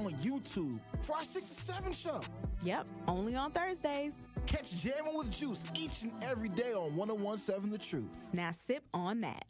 on YouTube for our 6 to 7 show. Yep, only on Thursdays. Catch Jammin' with Juice each and every day on 101.7 The Truth. Now sip on that.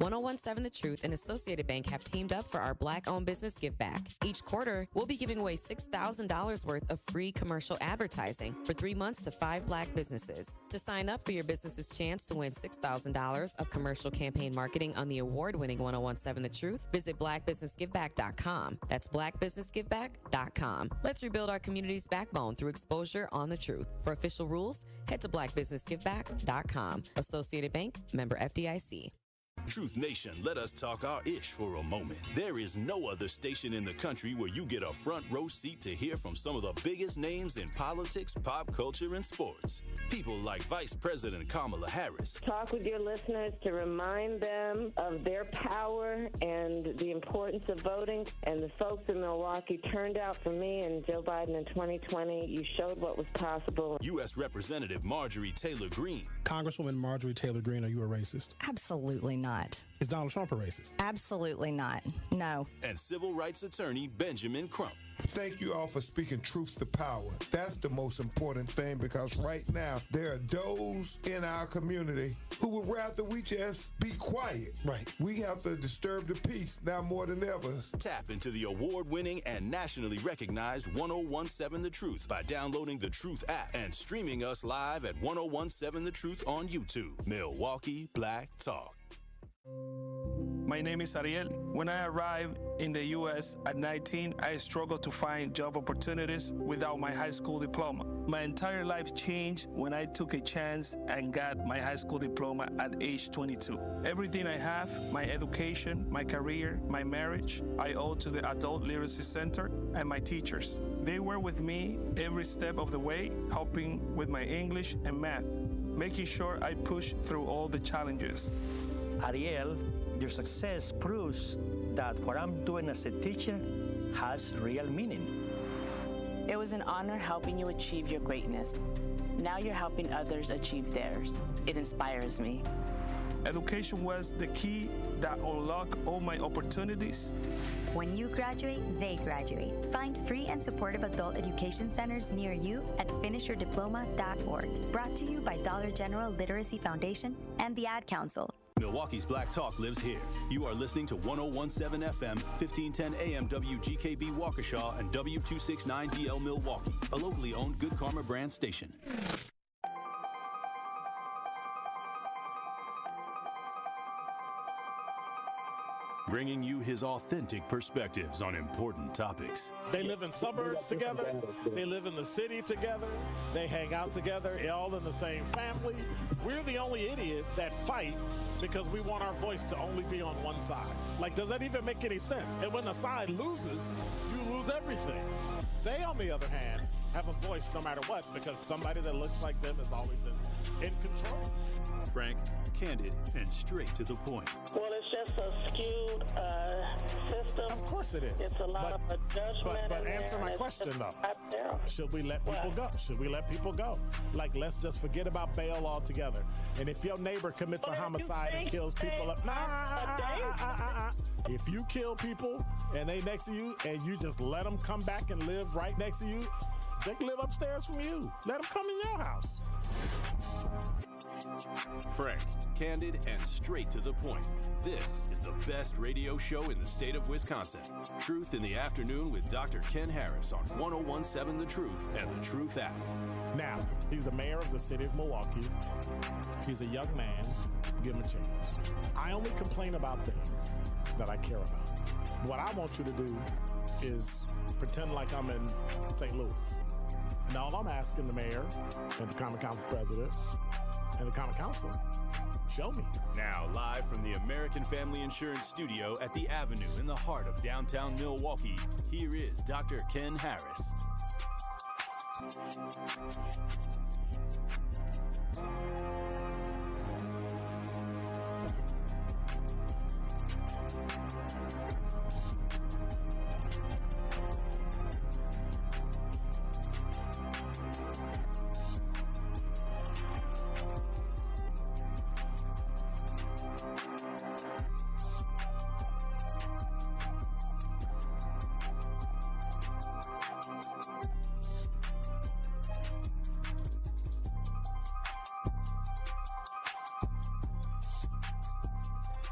101.7 The Truth and Associated Bank have teamed up for our Black-owned business give back. Each quarter, we'll be giving away $6,000 worth of free commercial advertising for 3 months to 5 Black businesses. To sign up for your business's chance to win $6,000 of commercial campaign marketing on the award-winning 101.7 The Truth, visit blackbusinessgiveback.com. That's blackbusinessgiveback.com. Let's rebuild our community's backbone through exposure on the truth. For official rules, head to blackbusinessgiveback.com. Associated Bank, member FDIC. Truth Nation, let us talk our ish for a moment. There is no other station in the country where you get a front row seat to hear from some of the biggest names in politics, pop culture, and sports. People like Vice President Kamala Harris. Talk with your listeners to remind them of their power and the importance of voting. And the folks in Milwaukee turned out for me and Joe Biden in 2020. You showed what was possible. U.S. Representative Marjorie Taylor Greene. Congresswoman Marjorie Taylor Greene, are you a racist? Absolutely not. Is Donald Trump a racist? Absolutely not. No. And civil rights attorney Benjamin Crump. Thank you all for speaking truth to power. That's the most important thing, because right now there are those in our community who would rather we just be quiet. Right. We have to disturb the peace now more than ever. Tap into the award-winning and nationally recognized 101.7 The Truth by downloading the Truth app and streaming us live at 101.7 The Truth on YouTube. Milwaukee Black Talk. My name is Ariel. When I arrived in the U.S. at 19, I struggled to find job opportunities without my high school diploma. My entire life changed when I took a chance and got my high school diploma at age 22. Everything I have, my education, my career, my marriage, I owe to the Adult Literacy Center and my teachers. They were with me every step of the way, helping with my English and math, making sure I push through all the challenges. Ariel, your success proves that what I'm doing as a teacher has real meaning. It was an honor helping you achieve your greatness. Now you're helping others achieve theirs. It inspires me. Education was the key that unlocked all my opportunities. When you graduate, they graduate. Find free and supportive adult education centers near you at finishyourdiploma.org. Brought to you by Dollar General Literacy Foundation and the Ad Council. Milwaukee's Black Talk lives here. You are listening to 101.7 FM, 1510 AM WGKB Waukesha, and W269DL Milwaukee, a locally owned Good Karma brand station. Bringing you his authentic perspectives on important topics. They live in suburbs together. They live in the city together. They hang out together, all in the same family. We're the only idiots that fight because we want our voice to only be on one side. Like, does that even make any sense? And when the side loses, you lose everything. They, on the other hand, have a voice no matter what, because somebody that looks like them is always in control. Frank, candid, and straight to the point. Well, it's just a skewed system. Of course it is. It's a lot of judgment. But answer my question, though. Should we let people go? Should we let people go? Like, let's just forget about bail altogether. And if your neighbor commits a homicide and kills people up, if you kill people and they next to you and you just let them come back and live right next to you, they can live upstairs from you. Let them come in your house. Frank, candid, and straight to the point. This is the best radio show in the state of Wisconsin. Truth in the Afternoon with Dr. Ken Harris on 101.7 The Truth and the Truth app. Now, he's the mayor of the city of Milwaukee. He's a young man. Give him a chance. I only complain about things that I care about. What I want you to do is pretend like I'm in St. Louis. And all I'm asking the mayor and the Common Council president and the Common Council, show me. Now, live from the American Family Insurance Studio at the Avenue in the heart of downtown Milwaukee, here is Dr. Ken Harris.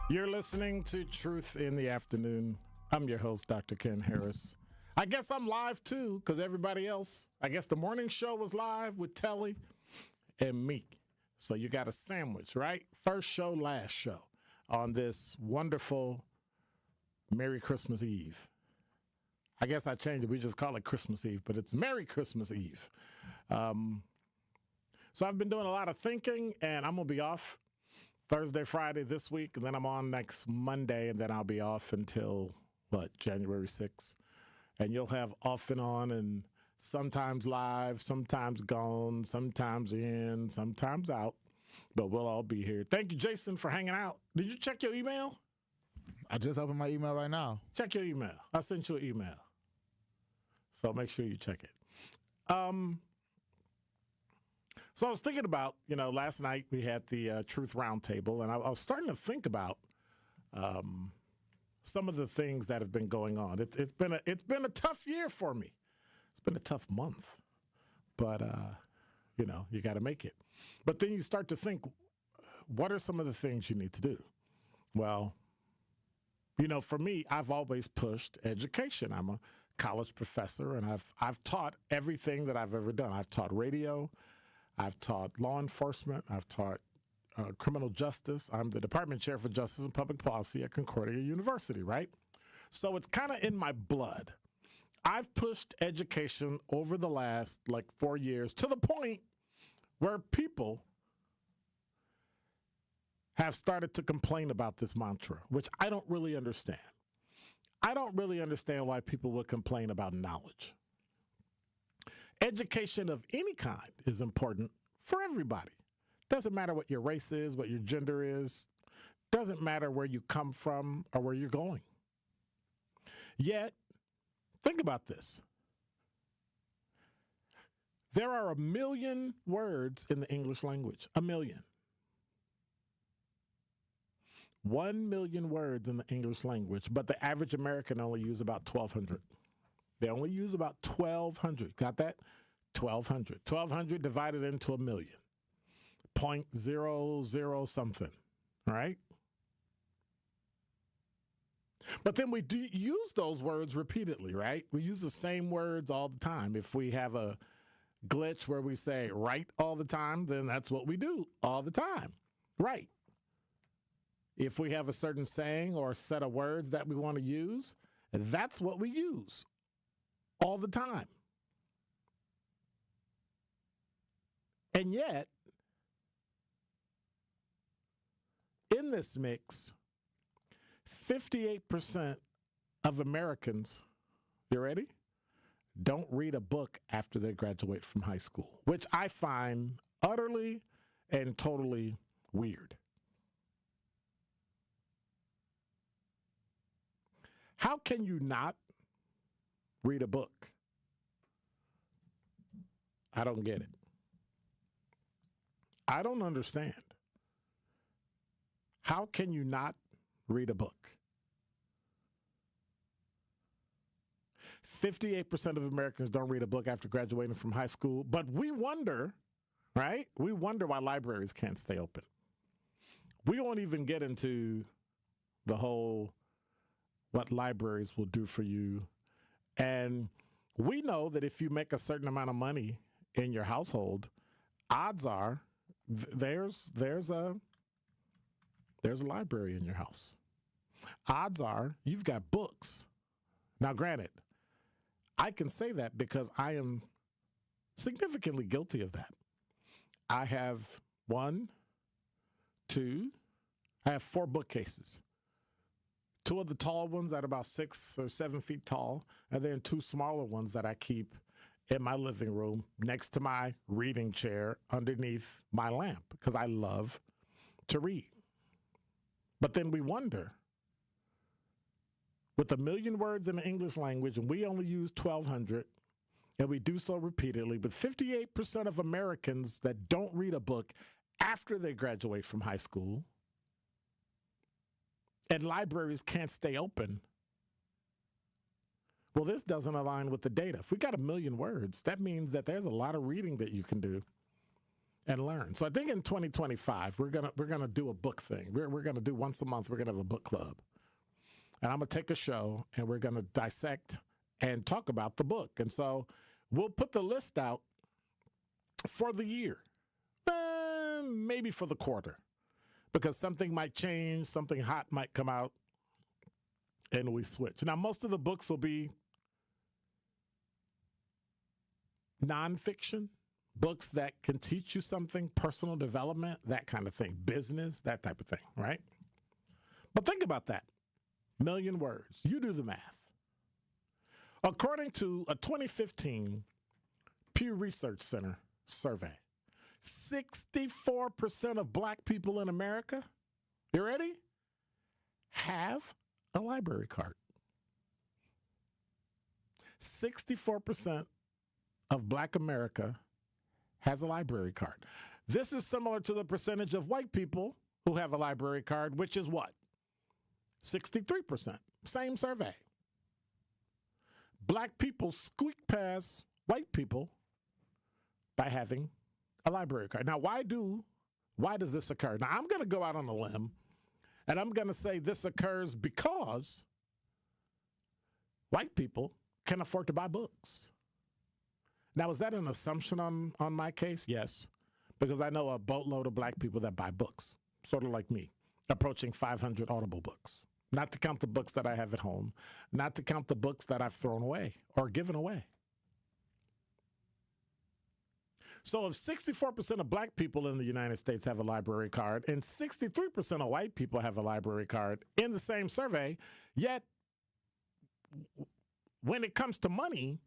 You're listening to Truth in the Afternoon. I'm your host, Dr. Ken Harris. I guess I'm live too, because everybody else, I guess the morning show was live with Telly and Meek. So you got a sandwich, right? First show, last show on this wonderful Merry Christmas Eve. I guess I changed it. We just call it Christmas Eve, but it's Merry Christmas Eve. So I've been doing a lot of thinking, and I'm going to be off Thursday, Friday this week, and then I'm on next Monday, and then I'll be off until, January 6th. And you'll have off and on, and sometimes live, sometimes gone, sometimes in, sometimes out. But we'll all be here. Thank you, Jason, for hanging out. Did you check your email? I just opened my email right now. Check your email. I sent you an email. So make sure you check it. So I was thinking about, last night we had the Truth Roundtable, and I was starting to think about some of the things that have been going on. It's been a tough year for me. It's been a tough month, but you got to make it. But then you start to think, what are some of the things you need to do? Well, for me, I've always pushed education. I'm a college professor, and I've taught everything that I've ever done. I've taught radio. I've taught law enforcement. I've taught criminal justice. I'm the department chair for justice and public policy at Concordia University, right? So it's kind of in my blood. I've pushed education over the last 4 years to the point where people have started to complain about this mantra, which I don't really understand. I don't really understand why people would complain about knowledge. Education of any kind is important for everybody. Doesn't matter what your race is, what your gender is. Doesn't matter where you come from or where you're going. Yet, think about this. There are 1 million words in the English language. 1 million. 1 million words in the English language, but the average American only uses about 1,200. They only use about 1,200. Got that? 1,200. 1,200 divided into 1 million. 0.00 something, right? But then we do use those words repeatedly, right? We use the same words all the time. If we have a glitch where we say right all the time, then that's what we do all the time, right? If we have a certain saying or set of words that we want to use, that's what we use all the time. And yet, in this mix, 58% of Americans, you ready? Don't read a book after they graduate from high school, which I find utterly and totally weird. How can you not read a book? I don't get it. I don't understand. How can you not read a book? 58% of Americans don't read a book after graduating from high school, but we wonder, right? We wonder why libraries can't stay open. We won't even get into the whole what libraries will do for you. And we know that if you make a certain amount of money in your household, odds are there's a library in your house. Odds are you've got books. Now, granted, I can say that because I am significantly guilty of that. I have 4 bookcases. 2 of the tall ones that are about 6 or 7 feet tall, and then 2 smaller ones that I keep in my living room next to my reading chair underneath my lamp because I love to read. But then we wonder, with 1 million words in the English language, and we only use 1,200, and we do so repeatedly, with 58% of Americans that don't read a book after they graduate from high school, and libraries can't stay open. Well, this doesn't align with the data. If we got 1 million words, that means that there's a lot of reading that you can do and learn. So I think in 2025 we're gonna do a book thing. We're gonna do once a month. We're gonna have a book club, and I'm gonna take a show and we're gonna dissect and talk about the book. And so we'll put the list out for the year, maybe for the quarter, because something might change, something hot might come out, and we switch. Now, most of the books will be nonfiction, books that can teach you something, personal development, that kind of thing, business, that type of thing, right? But think about that. 1,000,000 words. You do the math. According to a 2015 Pew Research Center survey, 64% of black people in America, you ready, have a library card. 64% of black America has a library card. This is similar to the percentage of white people who have a library card, which is what? 63%. Same survey. Black people squeak past white people by having a library card. Now, why does this occur? Now, I'm going to go out on a limb, and I'm going to say this occurs because white people can afford to buy books. Now, is that an assumption on my case? Yes, because I know a boatload of black people that buy books, sort of like me, approaching 500 Audible books. Not to count the books that I have at home, not to count the books that I've thrown away or given away. So if 64% of black people in the United States have a library card and 63% of white people have a library card in the same survey, yet when it comes to money,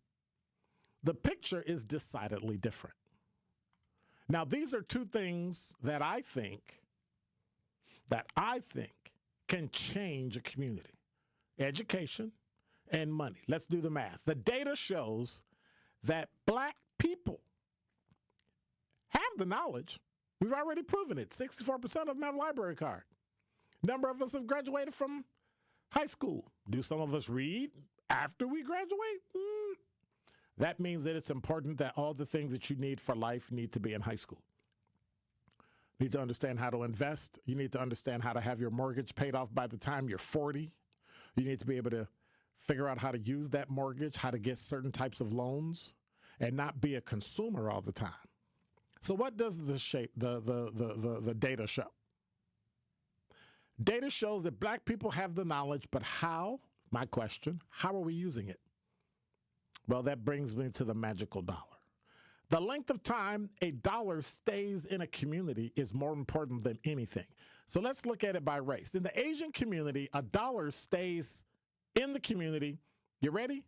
the picture is decidedly different. Now, these are two things that I think can change a community: education and money. Let's do the math. The data shows that black people have the knowledge. We've already proven it. 64% of them have a library card. Number of us have graduated from high school. Do some of us read after we graduate? That means that it's important that all the things that you need for life need to be in high school. You need to understand how to invest. You need to understand how to have your mortgage paid off by the time you're 40. You need to be able to figure out how to use that mortgage, how to get certain types of loans, and not be a consumer all the time. So what does the data show? Data shows that black people have the knowledge, but how? My question, how are we using it? Well, that brings me to the magical dollar. The length of time a dollar stays in a community is more important than anything. So let's look at it by race. In the Asian community, a dollar stays in the community, you ready?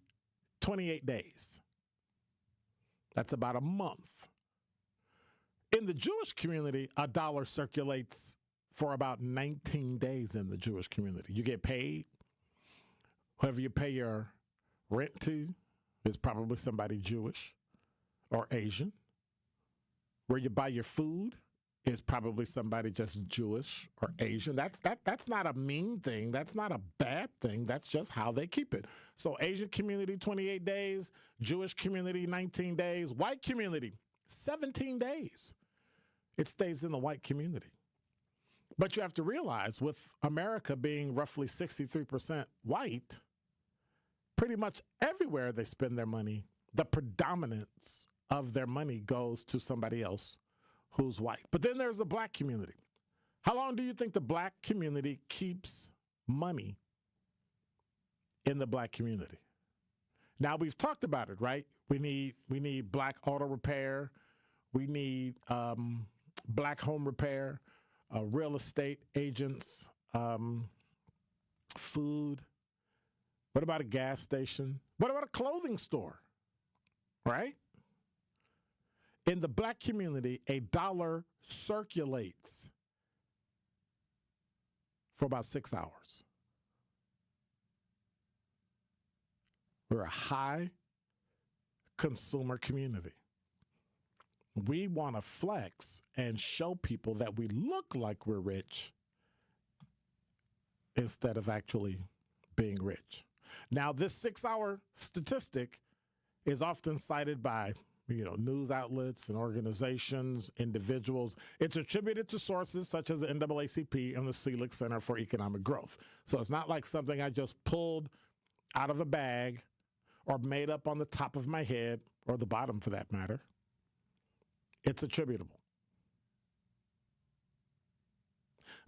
28 days. That's about a month. In the Jewish community, a dollar circulates for about 19 days in the Jewish community. You get paid. Whoever you pay your rent to is probably somebody Jewish or Asian. Where you buy your food is probably somebody just Jewish or Asian. That's not a mean thing. That's not a bad thing. That's just how they keep it. So Asian community, 28 days. Jewish community, 19 days. White community, 17 days. It stays in the white community. But you have to realize, with America being roughly 63% white, pretty much everywhere they spend their money, the predominance of their money goes to somebody else who's white. But then there's the black community. How long do you think the black community keeps money in the black community? Now, we've talked about it, right? We need black auto repair. We need black home repair, real estate agents, food. What about a gas station? What about a clothing store, right? In the black community, a dollar circulates for about 6 hours. We're a high consumer community. We want to flex and show people that we look like we're rich instead of actually being rich. Now, this 6-hour statistic is often cited by, news outlets and organizations, individuals. It's attributed to sources such as the NAACP and the Selig Center for Economic Growth. So it's not like something I just pulled out of a bag or made up on the top of my head, or the bottom for that matter. It's attributable.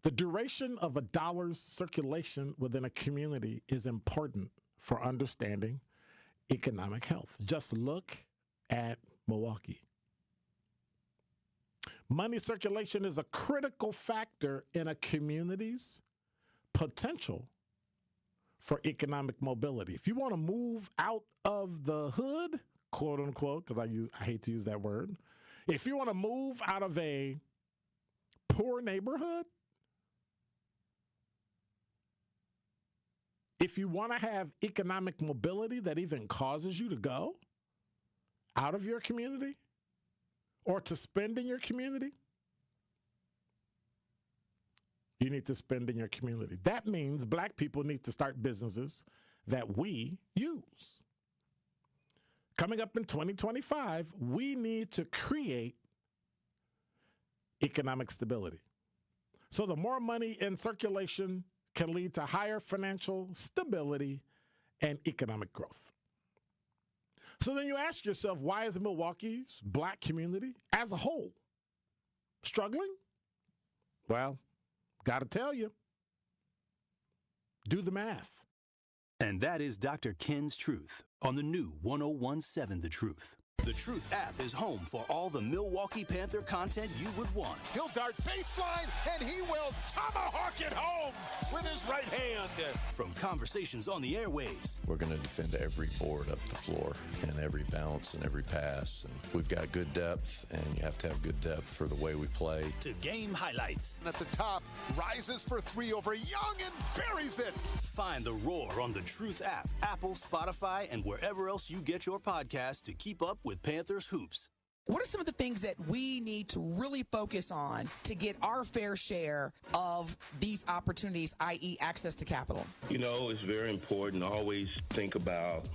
The duration of a dollar's circulation within a community is important for understanding economic health. Just look at Milwaukee. Money circulation is a critical factor in a community's potential for economic mobility. If you want to move out of the hood, quote unquote, because I hate to use that word, if you want to move out of a poor neighborhood, if you want to have economic mobility that even causes you to go out of your community or to spend in your community, you need to spend in your community. That means black people need to start businesses that we use. Coming up in 2025, we need to create economic stability. So the more money in circulation can lead to higher financial stability and economic growth. So then you ask yourself, why is Milwaukee's black community as a whole struggling? Well, got to tell you, do the math. And that is Dr. Ken's Truth on the new 101.7 The Truth. The Truth app is home for all the Milwaukee Panther content you would want. He'll dart baseline, and he will tomahawk it home with his right hand. From conversations on the airwaves. We're going to defend every board up the floor and every bounce and every pass. And we've got good depth, and you have to have good depth for the way we play. To game highlights. At the top, rises for three over Young and buries it. Find The Roar on the Truth app, Apple, Spotify, and wherever else you get your podcasts to keep up with Panthers hoops. What are some of the things that we need to really focus on to get our fair share of these opportunities, i.e. access to capital? It's very important to always think about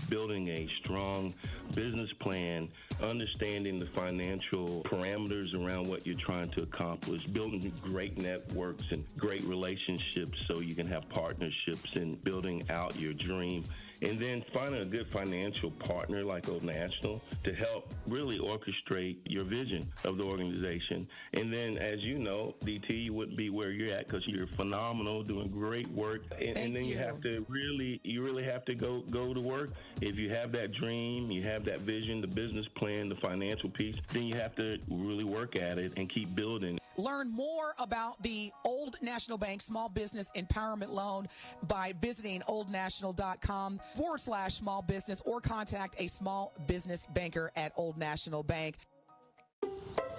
building a strong business plan, understanding the financial parameters around what you're trying to accomplish, building great networks and great relationships so you can have partnerships and building out your dream. And then finding a good financial partner like Old National to help really orchestrate your vision of the organization. And then, as you know, DT, you wouldn't be where you're at because you're phenomenal, doing great work. And then you have to really have to go to work. If you have that dream, you have that vision, the business plan, the financial piece, then you have to really work at it and keep building. Learn more about the Old National Bank Small Business Empowerment Loan by visiting oldnational.com/small business or contact a small business banker at Old National Bank.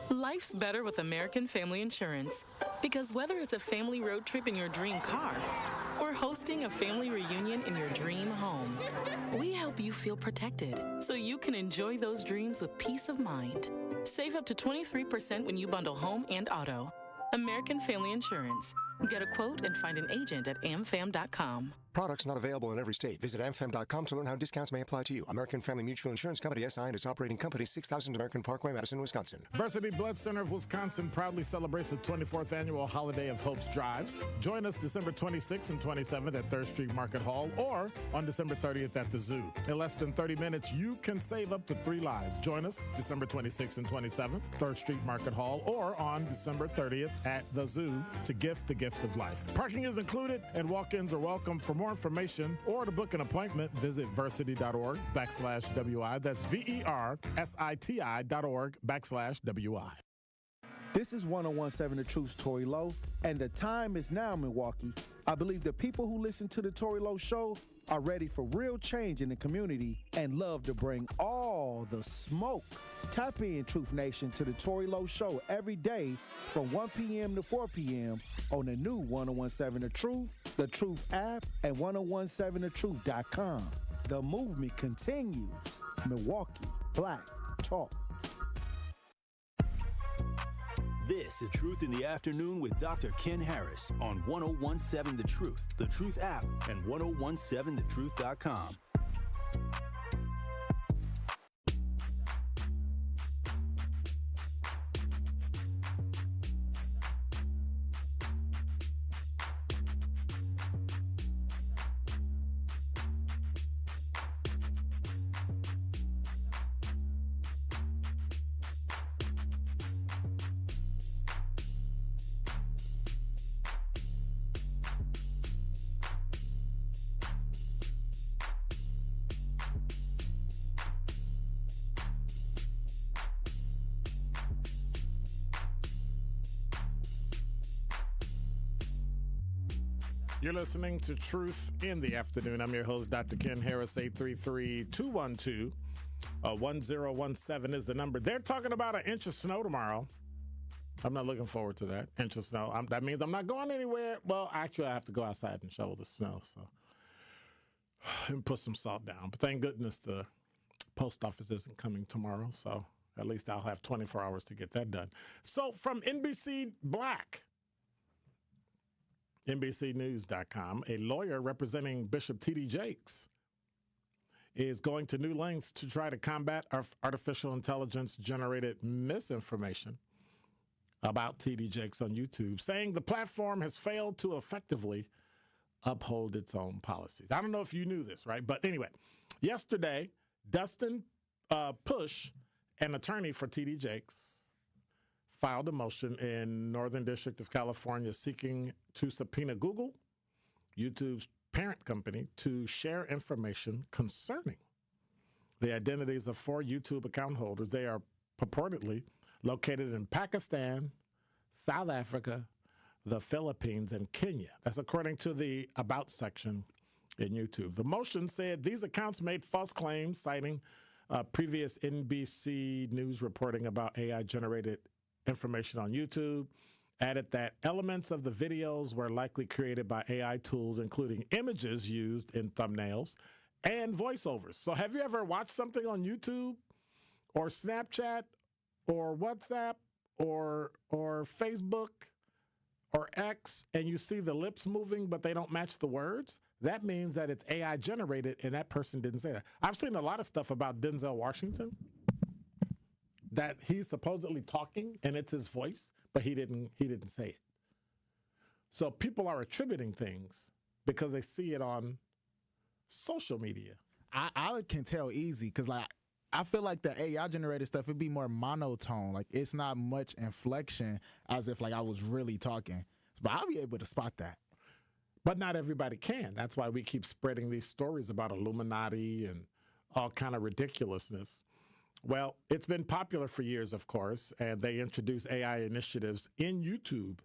Life's better with American Family Insurance because whether it's a family road trip in your dream car or hosting a family reunion in your dream home, we help you feel protected so you can enjoy those dreams with peace of mind. Save up to 23% when you bundle home and auto. American Family Insurance. Get a quote and find an agent at amfam.com. Products not available in every state. Visit amfam.com to learn how discounts may apply to you. American Family Mutual Insurance Company, SI, and its operating company, 6000 American Parkway, Madison, Wisconsin. Varsity Blood Center of Wisconsin proudly celebrates the 24th annual Holiday of Hope's Drives. Join us December 26th and 27th at 3rd Street Market Hall or on December 30th at the Zoo. In less than 30 minutes, you can save up to 3 lives. Join us December 26th and 27th, 3rd Street Market Hall or on December 30th at the Zoo to gift the gift of life. Parking is included and walk-ins are welcome. For more information or to book an appointment, visit versity.org/WI. That's VERSITI.org/WI. This is 101.7 The Truth's Tory Lowe, and the time is now, Milwaukee. I believe the people who listen to the Tory Lowe Show are ready for real change in the community and love to bring all the smoke. Tap in, Truth Nation, to the Tory Lowe Show every day from 1 p.m. to 4 p.m. on the new 101.7 The Truth app, and 101.7thetruth.com. The movement continues. Milwaukee Black Talk. This is Truth in the Afternoon with Dr. Ken Harris on 101.7 The Truth app, and 101.7thetruth.com. You're listening to Truth in the Afternoon. I'm your host, Dr. Ken Harris. 833-212-1017 is the number. They're talking about an inch of snow tomorrow. I'm not looking forward to that inch of snow. That means I'm not going anywhere. Well, actually, I have to go outside and shovel the snow, and put some salt down. But thank goodness the post office isn't coming tomorrow, so at least I'll have 24 hours to get that done. So from NBC Black, NBCnews.com, a lawyer representing Bishop T.D. Jakes is going to new lengths to try to combat artificial intelligence-generated misinformation about T.D. Jakes on YouTube, saying the platform has failed to effectively uphold its own policies. I don't know if you knew this, right? But anyway, yesterday, Dustin Push, an attorney for T.D. Jakes, filed a motion in Northern District of California seeking to subpoena Google, YouTube's parent company, to share information concerning the identities of 4 YouTube account holders. They are purportedly located in Pakistan, South Africa, the Philippines, and Kenya. That's according to the About section in YouTube. The motion said these accounts made false claims, citing previous NBC News reporting about AI-generated information on YouTube, added that elements of the videos were likely created by AI tools, including images used in thumbnails and voiceovers. So have you ever watched something on YouTube or Snapchat or WhatsApp or Facebook or X and you see the lips moving but they don't match the words? That means that it's AI generated and that person didn't say that. I've seen a lot of stuff about Denzel Washington that he's supposedly talking and it's his voice, but he didn't say it. So people are attributing things because they see it on social media. I can tell easy because I feel like the AI generated stuff, it'd be more monotone. Like it's not much inflection as if I was really talking. But I'll be able to spot that. But not everybody can. That's why we keep spreading these stories about Illuminati and all kind of ridiculousness. Well, it's been popular for years, of course, and they introduced AI initiatives in YouTube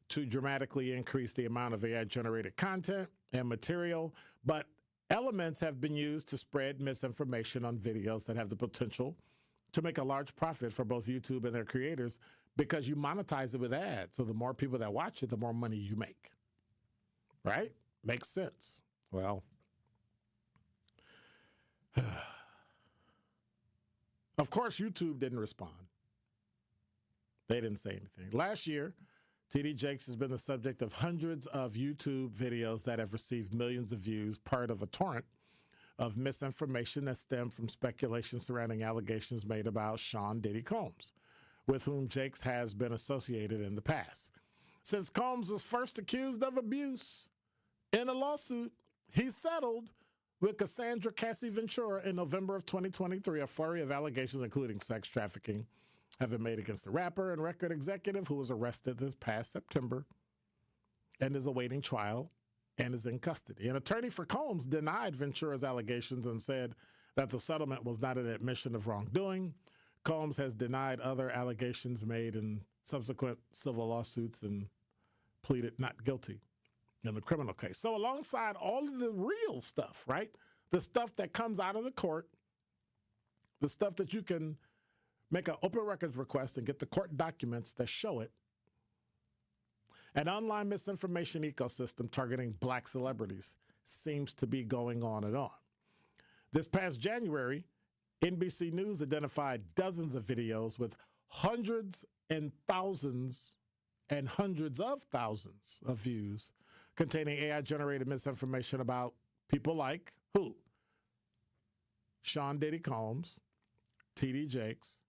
to dramatically increase the amount of AI-generated content and material, but elements have been used to spread misinformation on videos that have the potential to make a large profit for both YouTube and their creators because you monetize it with ads. So the more people that watch it, the more money you make. Right? Makes sense. Well, of course, YouTube didn't respond. They didn't say anything. Last year, T.D. Jakes has been the subject of hundreds of YouTube videos that have received millions of views, part of a torrent of misinformation that stemmed from speculation surrounding allegations made about Sean Diddy Combs, with whom Jakes has been associated in the past. Since Combs was first accused of abuse in a lawsuit, he settled with Cassandra Cassie Ventura in November of 2023, a flurry of allegations, including sex trafficking, have been made against the rapper and record executive who was arrested this past September and is awaiting trial and is in custody. An attorney for Combs denied Ventura's allegations and said that the settlement was not an admission of wrongdoing. Combs has denied other allegations made in subsequent civil lawsuits and pleaded not guilty in the criminal case. So alongside all of the real stuff, right? The stuff that comes out of the court, the stuff that you can make an open records request and get the court documents that show it, an online misinformation ecosystem targeting black celebrities seems to be going on and on. This past January, NBC News identified dozens of videos with hundreds and thousands and hundreds of thousands of views containing AI-generated misinformation about people like who? Sean Diddy Combs, T.D. Jakes,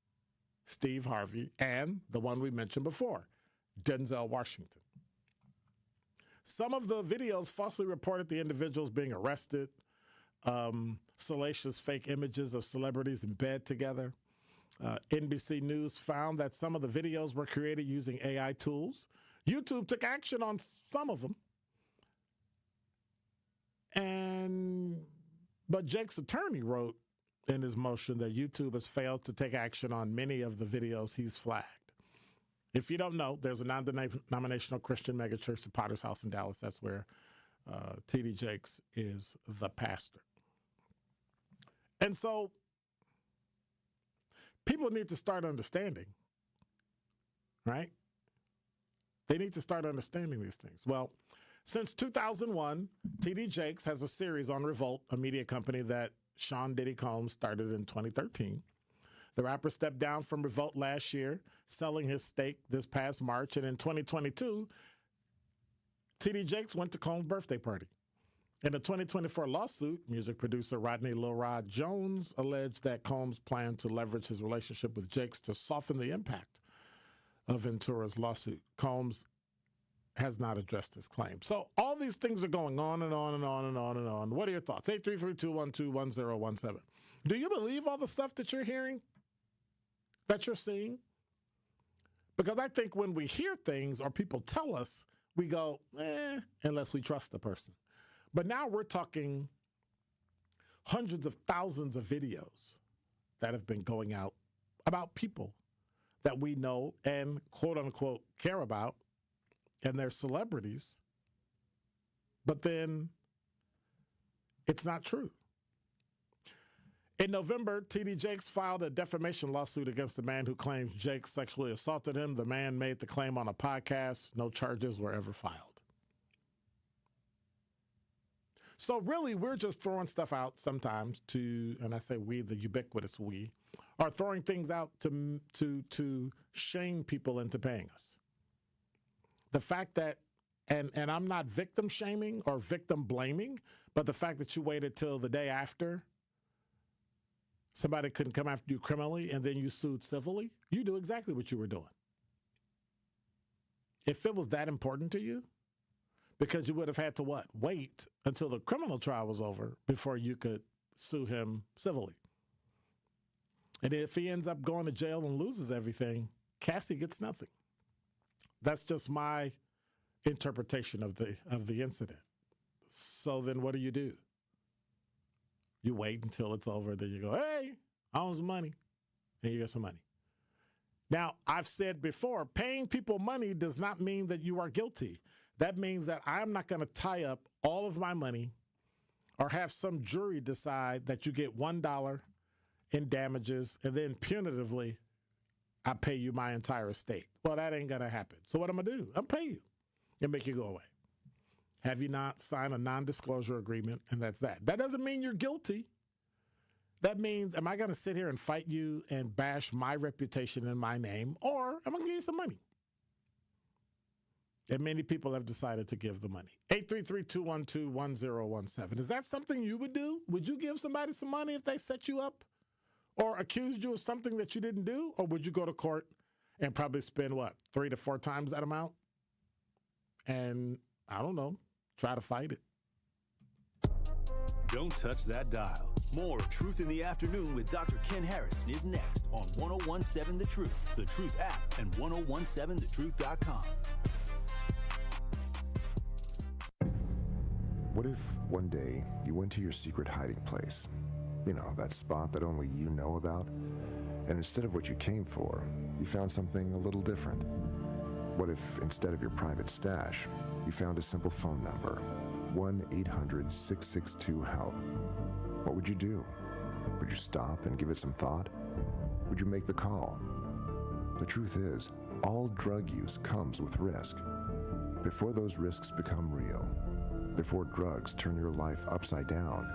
Steve Harvey, and the one we mentioned before, Denzel Washington. Some of the videos falsely reported the individuals being arrested, salacious fake images of celebrities in bed together. NBC News found that some of the videos were created using AI tools. YouTube took action on some of them. But Jake's attorney wrote in his motion that YouTube has failed to take action on many of the videos he's flagged. If you don't know, there's a non-denominational Christian megachurch, the Potter's House in Dallas. That's where T.D. Jakes is the pastor. And so people need to start understanding, right? They need to start understanding these things. Well, since 2001, T.D. Jakes has a series on Revolt, a media company that Sean Diddy Combs started in 2013. The rapper stepped down from Revolt last year, selling his stake this past March. And in 2022, T.D. Jakes went to Combs' birthday party. In a 2024 lawsuit, music producer Rodney Lil Rod Jones alleged that Combs planned to leverage his relationship with Jakes to soften the impact of Ventura's lawsuit. Combs has not addressed his claim. So all these things are going on and on and on and on and on. What are your thoughts? 833-212-1017. Do you believe all the stuff that you're hearing, that you're seeing? Because I think when we hear things or people tell us, we go, unless we trust the person. But now we're talking hundreds of thousands of videos that have been going out about people that we know and quote unquote care about, and they're celebrities, but then it's not true. In November, T.D. Jakes filed a defamation lawsuit against the man who claims Jakes sexually assaulted him. The man made the claim on a podcast. No charges were ever filed. So really, we're just throwing stuff out sometimes to, and I say we, the ubiquitous we, are throwing things out to shame people into paying us. The fact that, and I'm not victim shaming or victim blaming, but the fact that you waited till the day after somebody couldn't come after you criminally and then you sued civilly, you do exactly what you were doing. If it was that important to you, because you would have had to what? Wait until the criminal trial was over before you could sue him civilly. And if he ends up going to jail and loses everything, Cassie gets nothing. That's just my interpretation of the incident. So then what do? You wait until it's over, then you go, hey, I own some money, and you get some money. Now, I've said before, paying people money does not mean that you are guilty. That means that I'm not going to tie up all of my money or have some jury decide that you get $1 in damages and then punitively I pay you my entire estate. Well, that ain't going to happen. So what I'm going to do? I'll pay you and make you go away. Have you not signed a non-disclosure agreement? And that's that. That doesn't mean you're guilty. That means, am I going to sit here and fight you and bash my reputation and my name, or am I going to give you some money? And many people have decided to give the money. 833-212-1017. Is that something you would do? Would you give somebody some money if they set you up or accused you of something that you didn't do? Or would you go to court and probably spend, 3 to 4 times that amount? And, I don't know, try to fight it. Don't touch that dial. More of Truth in the Afternoon with Dr. Ken Harrison is next on 1017 The Truth, The Truth app, and 1017thetruth.com. What if one day you went to your secret hiding place? You know, that spot that only you know about? And instead of what you came for, you found something a little different. What if instead of your private stash, you found a simple phone number, 1-800-662-HELP? What would you do? Would you stop and give it some thought? Would you make the call? The truth is, all drug use comes with risk. Before those risks become real, before drugs turn your life upside down,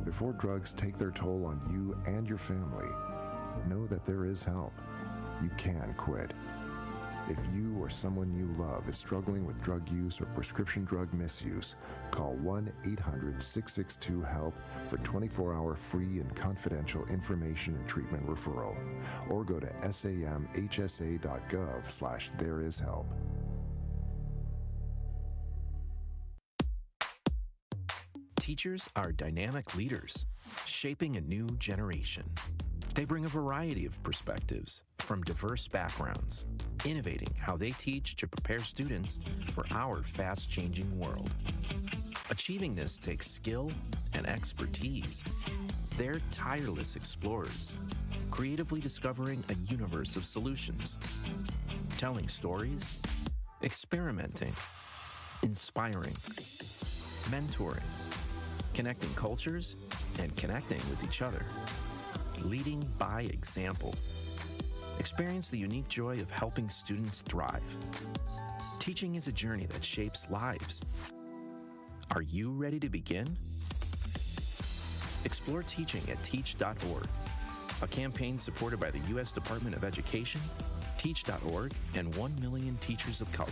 before drugs take their toll on you and your family, know that there is help. You can quit. If you or someone you love is struggling with drug use or prescription drug misuse, call 1-800-662-HELP for 24-hour free and confidential information and treatment referral, or go to samhsa.gov/thereishelp. Teachers are dynamic leaders, shaping a new generation. They bring a variety of perspectives from diverse backgrounds, innovating how they teach to prepare students for our fast-changing world. Achieving this takes skill and expertise. They're tireless explorers, creatively discovering a universe of solutions, telling stories, experimenting, inspiring. mentoring, connecting cultures, and connecting with each other. Leading by example. Experience the unique joy of helping students thrive. Teaching is a journey that shapes lives. Are you ready to begin? Explore teaching at teach.org, a campaign supported by the U.S. Department of Education, Teach.org, and 1 million teachers of color.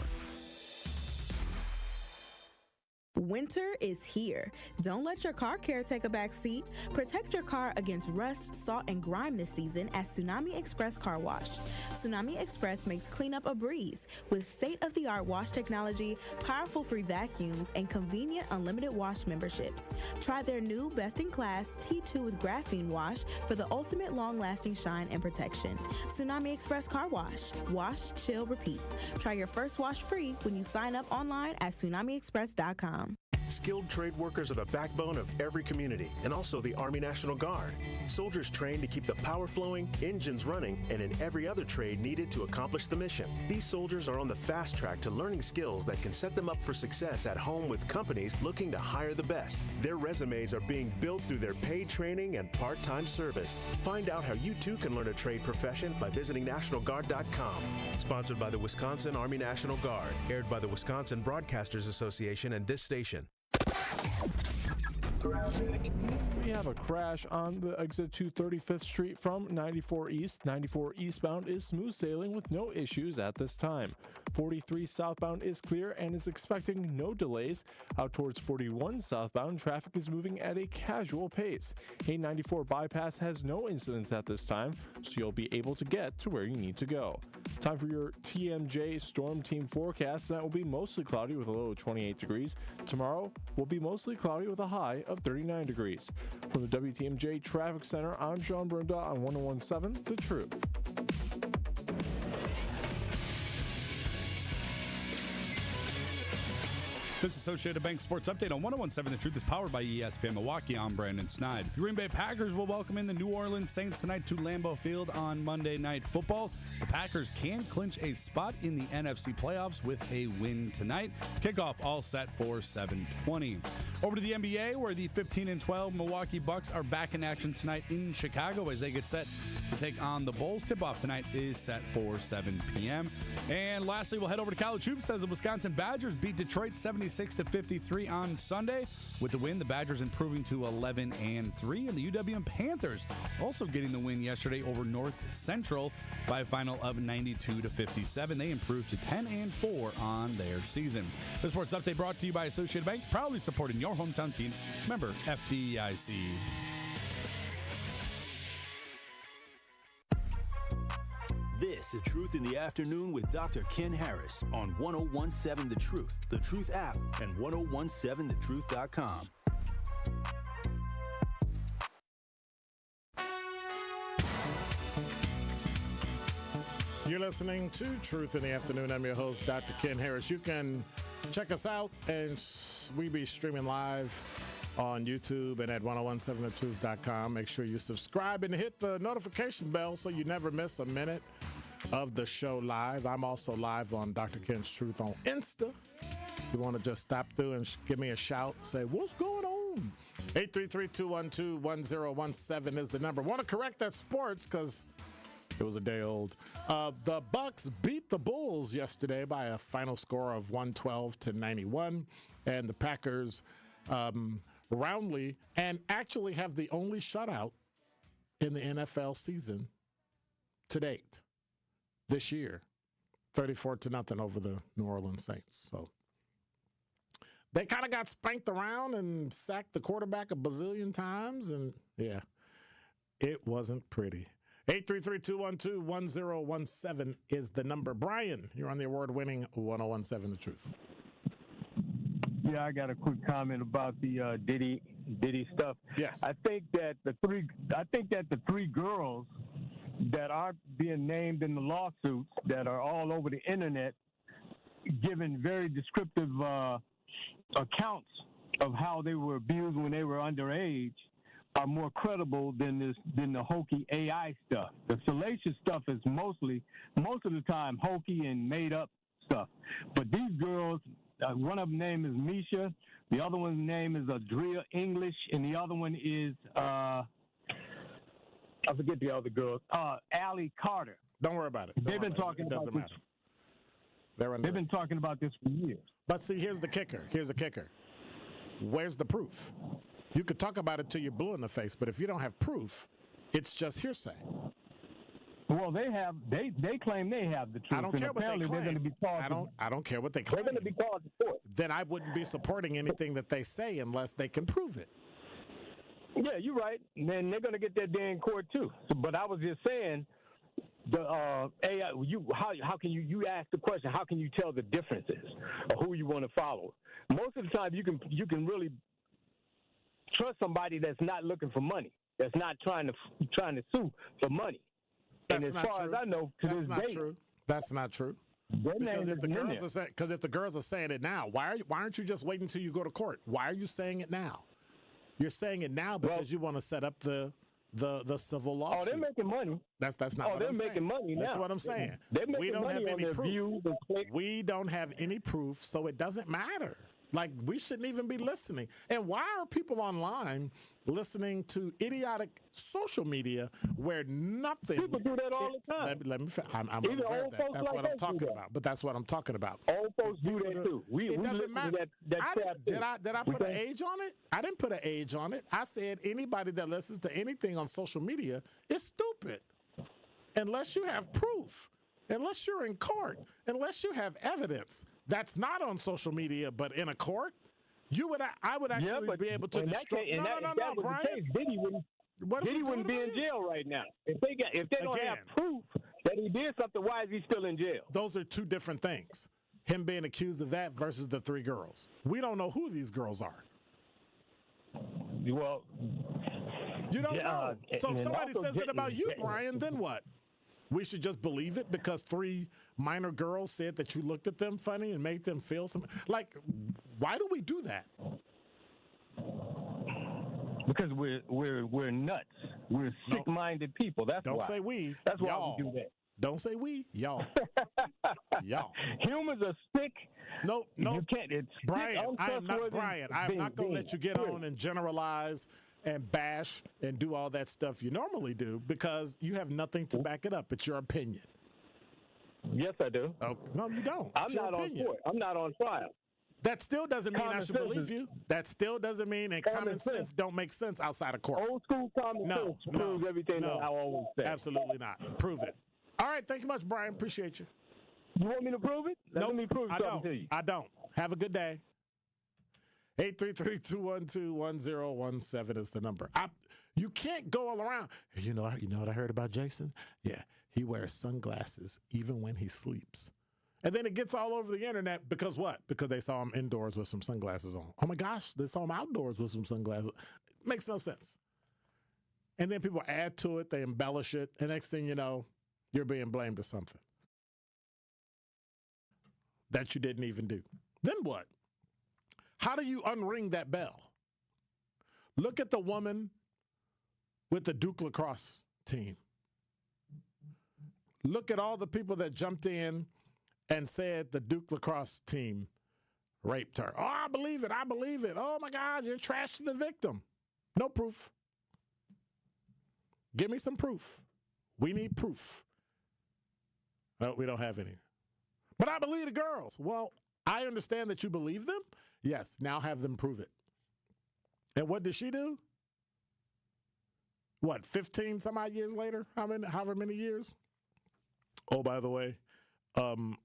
Winter is here. Don't let your car care take a back seat. Protect your car against rust, salt, and grime this season at Tsunami Express Car Wash. Tsunami Express makes cleanup a breeze with state-of-the-art wash technology, powerful free vacuums, and convenient unlimited wash memberships. Try their new best-in-class T2 with graphene wash for the ultimate long-lasting shine and protection. Tsunami Express Car Wash. Wash, chill, repeat. Try your first wash free when you sign up online at tsunamiexpress.com. Skilled trade workers are the backbone of every community and also the Army National Guard. Soldiers trained to keep the power flowing, engines running, and in every other trade needed to accomplish the mission. These soldiers are on the fast track to learning skills that can set them up for success at home with companies looking to hire the best. Their resumes are being built through their paid training and part-time service. Find out how you too can learn a trade profession by visiting NationalGuard.com. Sponsored by the Wisconsin Army National Guard. Aired by the Wisconsin Broadcasters Association and this station. We have a crash on the exit to 35th Street from 94 East. 94 eastbound is smooth sailing with no issues at this time. 43 southbound is clear and is expecting no delays. Out towards 41 southbound, traffic is moving at a casual pace. A 94 bypass has no incidents at this time, so you'll be able to get to where you need to go. Time for your TMJ Storm Team forecast. Tonight will be mostly cloudy with a low of 28 degrees. Tomorrow will be mostly cloudy with a high of 39 degrees. From the WTMJ Traffic Center, I'm Sean Brenda on 101.7 The Truth. This Associated Bank Sports Update on 101.7 The Truth is powered by ESPN Milwaukee. I'm Brandon Snide. The Green Bay Packers will welcome in the New Orleans Saints tonight to Lambeau Field on Monday Night Football. The Packers can clinch a spot in the NFC playoffs with a win tonight. Kickoff all set for 7:20. Over to the NBA, where the 15-12 Milwaukee Bucks are back in action tonight in Chicago as they get set to take on the Bulls. Tip-off tonight is set for 7 p.m. And lastly, we'll head over to college hoops as the Wisconsin Badgers beat Detroit 76-53 on Sunday. With the win, the Badgers improving to 11-3, and the UWM Panthers also getting the win yesterday over North Central by a final of 92-57. They improved to 10-4 on their season. The Sports Update brought to you by Associated Bank, proudly supporting your hometown teams. Member FDIC. This is Truth in the Afternoon with Dr. Ken Harris on 101.7 The Truth app, and 1017thetruth.com. You're listening to Truth in the Afternoon. I'm your host, Dr. Ken Harris. You can check us out, and we be streaming live on YouTube and at 1017thetruth.com. Make sure you subscribe and hit the notification bell so you never miss a minute of the show live. I'm also live on Dr. Ken's Truth on Insta. If you want to just stop through and give me a shout, say, what's going on? 833-212-1017 is the number. Want to correct that sports because it was a day old. The Bucks beat the Bulls yesterday by a final score of 112-91, and the Packers roundly and actually have the only shutout in the NFL season to date this year, 34-0 over the New Orleans Saints. So they kind of got spanked around and sacked the quarterback a bazillion times, and yeah, it wasn't pretty. 833-212-1017 is the number. Brian, you're on the award-winning 101.7 The Truth. Yeah, I got a quick comment about the Diddy stuff. Yes, I think that the three girls that are being named in the lawsuits that are all over the internet, giving very descriptive accounts of how they were abused when they were underage, are more credible than the hokey AI stuff. The salacious stuff is most of the time hokey and made up stuff. But these girls one of them name is Misha. The other one's name is Adria English, and the other one is I forget the other girl. Allie Carter. Don't worry about it. They've been talking about this. They've been talking about this for years. But see, here's the kicker. Where's the proof? You could talk about it till you're blue in the face, but if you don't have proof, it's just hearsay. Well, they claim they have the truth. I don't care what they claim. They're going to be called. I don't care what they claim. They're going to be called to court. Then I wouldn't be supporting anything that they say unless they can prove it. Yeah, you're right. And then they're going to get that day in court too. But I was just saying, the AI. How can you ask the question? How can you tell the differences of who you want to follow? Most of the time, you can really trust somebody that's not looking for money. That's not trying to sue for money. That's and as not far true. as I know, to That's this not day, true. That's not true. Because if the girls are saying it now, why aren't you just waiting until you go to court? Why are you saying it now? You're saying it now because you want to set up the civil lawsuit. Oh, they're making money. That's not what I'm saying. They're making money now. That's what I'm saying. They're making we don't money have on any their proof. views and clicks. We don't have any proof, so it doesn't matter. Like, we shouldn't even be listening. And why are people online listening to idiotic social media where nothing... People do that all the time. I'm aware of that. That's what I'm talking about. But that's what I'm talking about. Old folks do that too. It doesn't matter. Did I put an age on it? I didn't put an age on it. I said anybody that listens to anything on social media is stupid. Unless you have proof. Unless you're in court. Unless you have evidence. That's not on social media, but in a court, I would actually be able to destroy. No, Brian. Diddy wouldn't be in jail right now. If they don't have proof that he did something, why is he still in jail? Those are two different things. Him being accused of that versus the three girls. We don't know who these girls are. Well, you don't know. So if somebody says it about you, Brian, then what? We should just believe it because three minor girls said that you looked at them funny and made them feel something. Like, why do we do that? Because we're nuts. We're sick-minded people. That's why. Don't say we. That's why y'all. we do that. Don't say we. Y'all. Y'all. Humans are sick. No. You can't. It's Brian, I am not Brian. I'm not going to let you get on and generalize and bash and do all that stuff you normally do because you have nothing to back it up. It's your opinion. Yes, I do. Oh, no, you don't. I'm not on court. I'm not on trial. That still doesn't mean I should believe you. That still doesn't mean common sense don't make sense outside of court. Old school common sense proves everything that I always say. Absolutely not. Prove it. All right. Thank you much, Brian. Appreciate you. You want me to prove it? Let me prove something to you. I don't. Have a good day. 833-212-1017 is the number. You can't go all around. You know what I heard about Jason? Yeah, he wears sunglasses even when he sleeps. And then it gets all over the internet because what? Because they saw him indoors with some sunglasses on. Oh my gosh, they saw him outdoors with some sunglasses. Makes no sense. And then people add to it, they embellish it, and next thing you know, you're being blamed for something that you didn't even do. Then what? How do you unring that bell? Look at the woman with the Duke lacrosse team. Look at all the people that jumped in and said the Duke lacrosse team raped her. Oh, I believe it. I believe it. Oh, my God, you're trashing the victim. No proof. Give me some proof. We need proof. No, we don't have any. But I believe the girls. Well, I understand that you believe them. Yes, now have them prove it. And what did she do? What, 15 some odd years later? However many years? Oh, by the way, that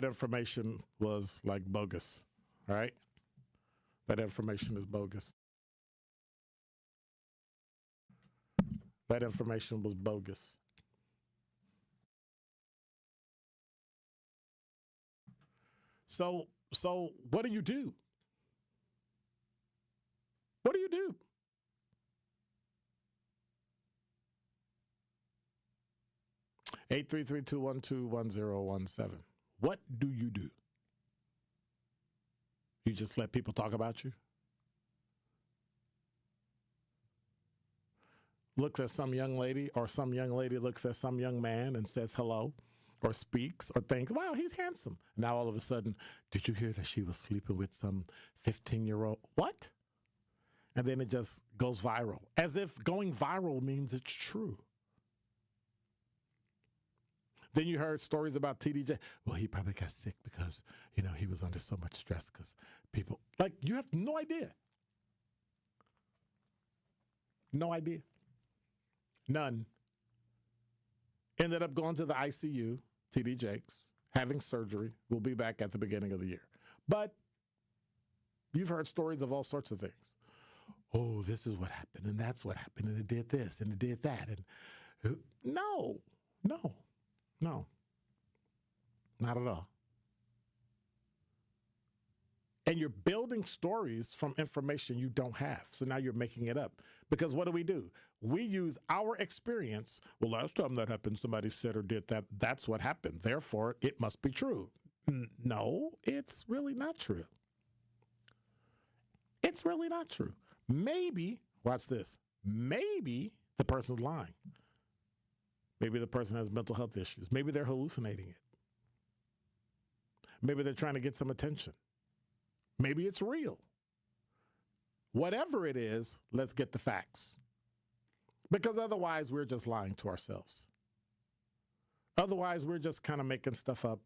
information was like bogus, all right? That information is bogus. That information was bogus. So what do you do? What do you do? Eight 833-212-1017. What do you do? You just let people talk about you? Looks at some young lady, or some young lady looks at some young man and says hello. or speaks or thinks, wow, he's handsome. Now all of a sudden, did you hear that she was sleeping with some 15-year-old? What? And then it just goes viral, as if going viral means it's true. Then you heard stories about TDJ. Well, he probably got sick because, he was under so much stress because people, you have no idea. No idea. None. Ended up going to the ICU, TD Jakes, having surgery. Will be back at the beginning of the year. But you've heard stories of all sorts of things. Oh, this is what happened, and that's what happened, and it did this, and it did that. And no, not at all. And you're building stories from information you don't have. So now you're making it up. Because what do? We use our experience. Well, last time that happened, somebody said or did that. That's what happened. Therefore, it must be true. No, it's really not true. It's really not true. Maybe, watch this, maybe the person's lying. Maybe the person has mental health issues. Maybe they're hallucinating it. Maybe they're trying to get some attention. Maybe it's real. Whatever it is, let's get the facts. Because otherwise, we're just lying to ourselves. Otherwise, we're just kind of making stuff up.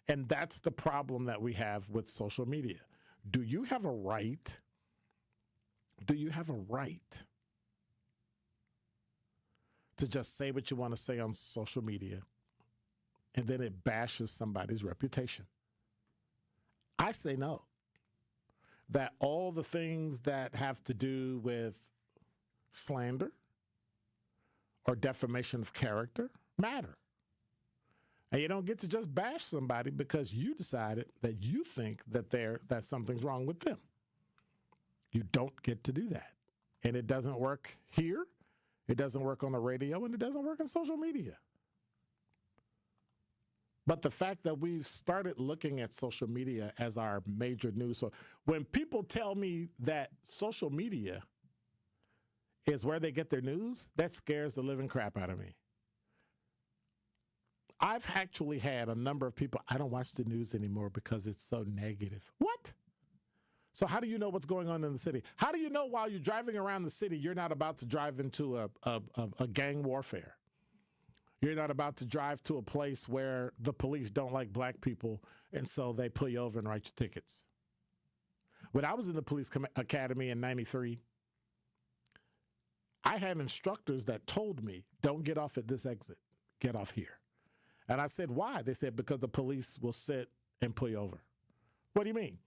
And that's the problem that we have with social media. Do you have a right? Do you have a right to just say what you want to say on social media and then it bashes somebody's reputation? I say no. That all the things that have to do with slander or defamation of character matter. And you don't get to just bash somebody because you decided that you think that something's wrong with them. You don't get to do that. And it doesn't work here, it doesn't work on the radio, and it doesn't work on social media. But the fact that we've started looking at social media as our major news. So when people tell me that social media is where they get their news, that scares the living crap out of me. I've actually had a number of people, I don't watch the news anymore because it's so negative. What? So how do you know what's going on in the city? How do you know while you're driving around the city, you're not about to drive into a gang warfare? You're not about to drive to a place where the police don't like black people, and so they pull you over and write you tickets. When I was in the police academy in 93, I had instructors that told me, don't get off at this exit, get off here. And I said, why? They said, because the police will sit and pull you over. What do you mean?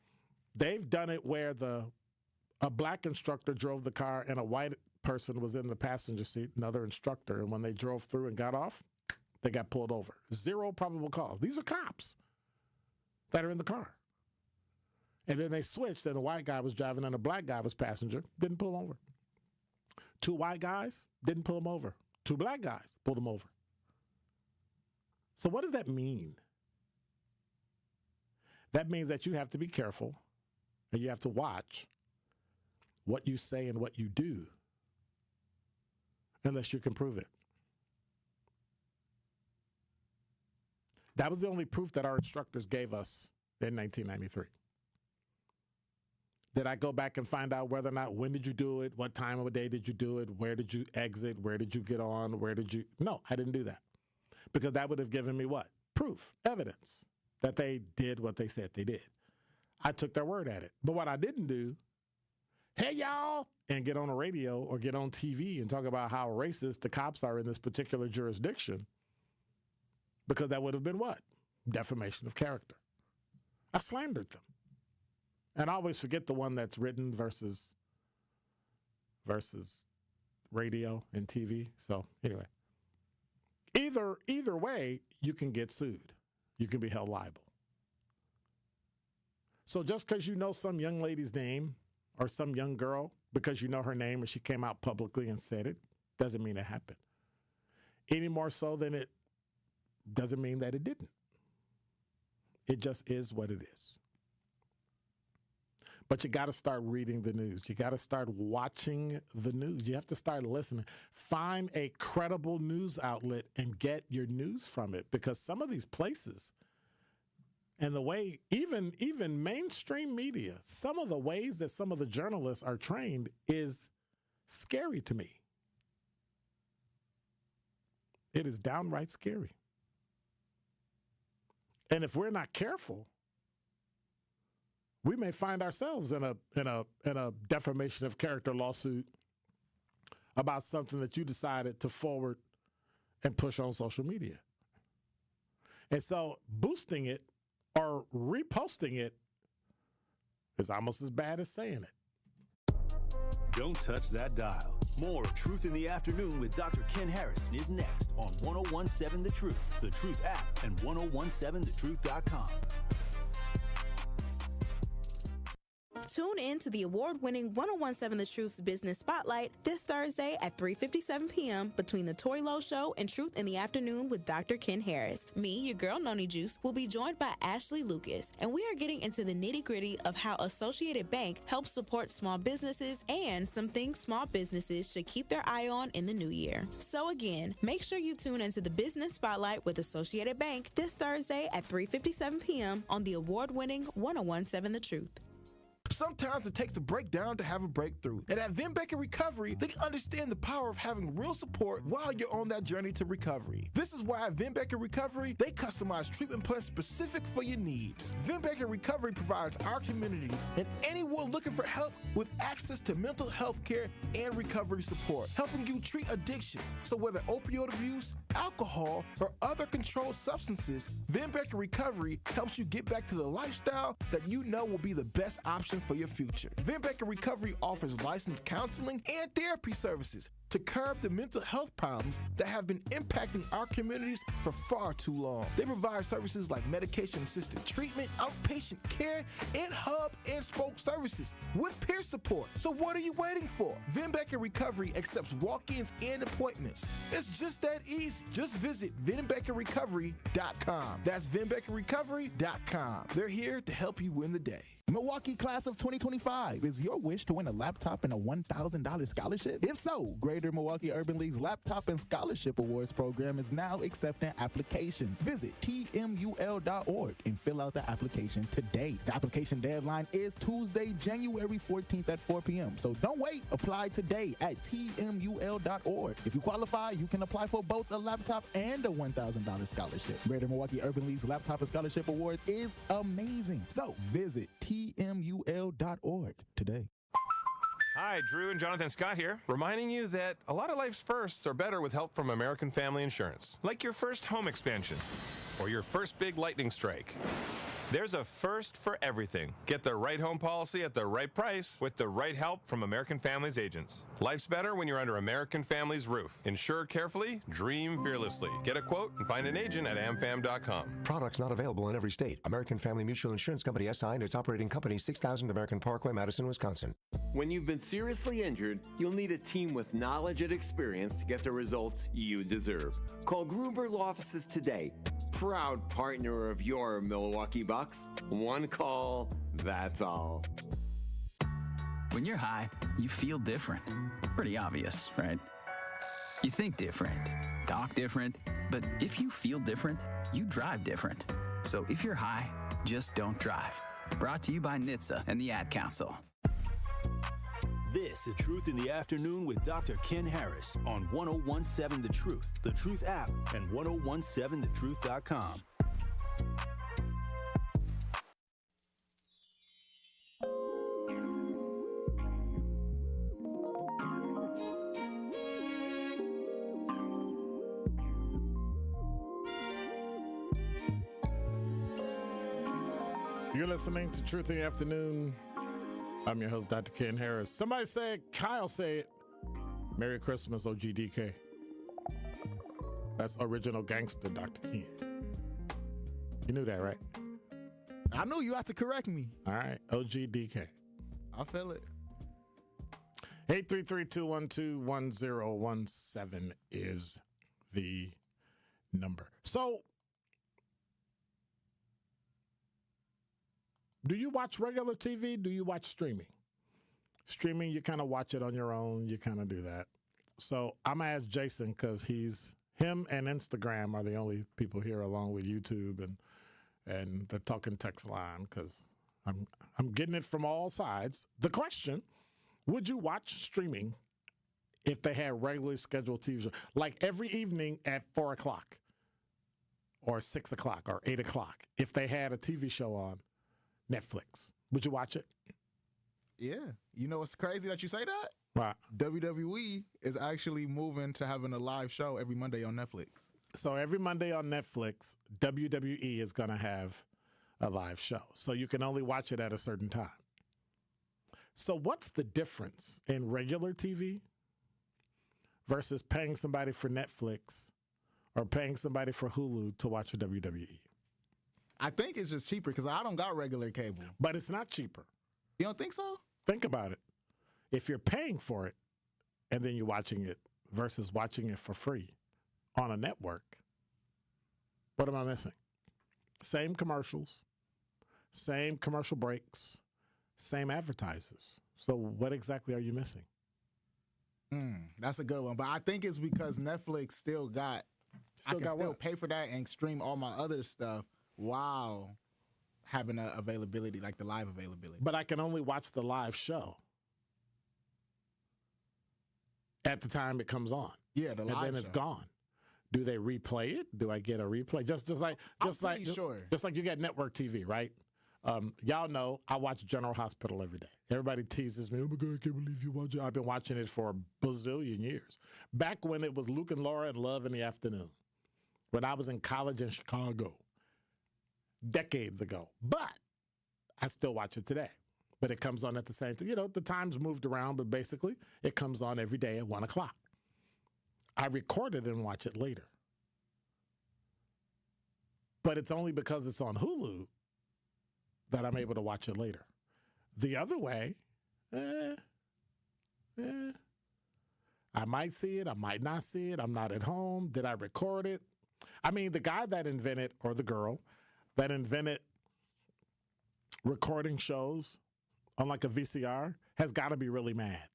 They've done it where a black instructor drove the car and a white person was in the passenger seat, another instructor, and when they drove through and got off, they got pulled over. 0 probable cause. These are cops that are in the car. And then they switched, and the white guy was driving and the black guy was passenger, didn't pull him over. 2 white guys, didn't pull him over. 2 black guys pulled him over. So what does that mean? That means that you have to be careful and you have to watch what you say and what you do unless you can prove it. That was the only proof that our instructors gave us in 1993. Did I go back and find out whether or not, when did you do it? What time of the day did you do it? Where did you exit? Where did you get on? No, I didn't do that. Because that would have given me what? Proof, evidence that they did what they said they did. I took their word at it. But what I didn't do, hey, y'all, and get on the radio or get on TV and talk about how racist the cops are in this particular jurisdiction, because that would have been what? Defamation of character. I slandered them. And I always forget the one that's written versus radio and TV. So anyway, either way, you can get sued. You can be held liable. So just because you know some young lady's name or some young girl, because you know her name and she came out publicly and said it, doesn't mean it happened. Any more so than it doesn't mean that it didn't. It just is what it is. But you got to start reading the news. You got to start watching the news. You have to start listening. Find a credible news outlet and get your news from it, because some of these places and the way even mainstream media, some of the ways that some of the journalists are trained is scary to me. It is downright scary. And if we're not careful, we may find ourselves in a defamation of character lawsuit about something that you decided to forward and push on social media. And so boosting it or reposting it is almost as bad as saying it. Don't touch that dial. More of Truth in the Afternoon with Dr. Ken Harrison is next on 1017 The Truth, The Truth app, and 1017thetruth.com. Tune in to the award-winning 1017 The Truth's Business Spotlight this Thursday at 3:57 p.m. between The Tori Lowe Show and Truth in the Afternoon with Dr. Ken Harris. Me, your girl Noni Juice, will be joined by Ashley Lucas, and we are getting into the nitty-gritty of how Associated Bank helps support small businesses and some things small businesses should keep their eye on in the new year. So again, make sure you tune into the Business Spotlight with Associated Bank this Thursday at 3:57 p.m. on the award-winning 1017 The Truth. Sometimes it takes a breakdown to have a breakthrough. And at Vin Baker Recovery, they understand the power of having real support while you're on that journey to recovery. This is why at Vin Baker Recovery, they customize treatment plans specific for your needs. Vin Baker Recovery provides our community and anyone looking for help with access to mental health care and recovery support, helping you treat addiction. So whether opioid abuse, alcohol, or other controlled substances, Vin Baker Recovery helps you get back to the lifestyle that you know will be the best option for your future. Vin Baker Recovery offers licensed counseling and therapy services to curb the mental health problems that have been impacting our communities for far too long. They provide services like medication-assisted treatment, outpatient care, and hub and spoke services with peer support. So what are you waiting for? Vin Baker Recovery accepts walk-ins and appointments. It's just that easy. Just visit VinBakerRecovery.com. That's VinBakerRecovery.com. They're here to help you win the day. Milwaukee Class of 2025. Is your wish to win a laptop and a $1,000 scholarship? If so, Greater Milwaukee Urban League's Laptop and Scholarship Awards program is now accepting applications. Visit tmul.org and fill out the application today. The application deadline is Tuesday, January 14th at 4 p.m. So don't wait. Apply today at tmul.org. If you qualify, you can apply for both a laptop and a $1,000 scholarship. Greater Milwaukee Urban League's Laptop and Scholarship Award is amazing. So visit tmul.org today. Hi, Drew and Jonathan Scott here, reminding you that a lot of life's firsts are better with help from American Family Insurance. Like your first home expansion or your first big lightning strike. There's a first for everything. Get the right home policy at the right price with the right help from American Family's agents. Life's better when you're under American Family's roof. Insure carefully, dream fearlessly. Get a quote and find an agent at amfam.com. Products not available in every state. American Family Mutual Insurance Company SI and its operating company 6000 American Parkway, Madison, Wisconsin. When you've been seriously injured, you'll need a team with knowledge and experience to get the results you deserve. Call Gruber Law Offices today. Proud partner of your Milwaukee Bucks. One call, that's all. When you're high, you feel different. Pretty obvious, right? You think different, talk different, but if you feel different, you drive different. So if you're high, just don't drive. Brought to you by NHTSA and the Ad Council. This is Truth in the Afternoon with Dr. Ken Harris on 1017 The Truth, The Truth app, and 1017thetruth.com. You're listening to Truth in the Afternoon. I'm your host, Dr. Ken Harris. Somebody said, Kyle said, Merry Christmas, OGDK. That's original gangster, Dr. Ken. You knew that, right? I knew you had to correct me. All right, OGDK. I feel it. 833-212-1017 is the number. So, Do you watch regular TV? Do you watch streaming? Streaming, you kind of watch it on your own. You kind of do that. So I'm going to ask Jason because him and Instagram are the only people here along with YouTube and the Talking Text line because I'm getting it from all sides. The question, would you watch streaming if they had regularly scheduled TV shows? Like every evening at 4 o'clock or 6 o'clock or 8 o'clock, if they had a TV show on Netflix, would you watch it? Yeah. You know what's crazy that you say that? Right. WWE is actually moving to having a live show every Monday on Netflix. So every Monday on Netflix, WWE is going to have a live show. So you can only watch it at a certain time. So what's the difference in regular TV versus paying somebody for Netflix or paying somebody for Hulu to watch a WWE? I think it's just cheaper because I don't got regular cable. But it's not cheaper. You don't think so? Think about it. If you're paying for it and then you're watching it versus watching it for free on a network, what am I missing? Same commercials, same commercial breaks, same advertisers. So what exactly are you missing? That's a good one. But I think it's because Netflix still got pay for that and stream all my other stuff while having a availability, like the live availability. But I can only watch the live show at the time it comes on. Yeah, the live show. And then it's gone. Do they replay it? Do I get a replay? Just like you get network TV, right? Y'all know I watch General Hospital every day. Everybody teases me, oh my God, I can't believe you watch it. I've been watching it for a bazillion years. Back when it was Luke and Laura and Love in the Afternoon, when I was in college in Chicago, decades ago. But I still watch it today. But it comes on at the same time. You know, the times moved around, but basically it comes on every day at 1 o'clock. I record it and watch it later. But it's only because it's on Hulu that I'm able to watch it later. The other way, I might see it, I might not see it, I'm not at home. Did I record it? I mean, the guy that invented, or the girl that invented recording shows on like a VCR has got to be really mad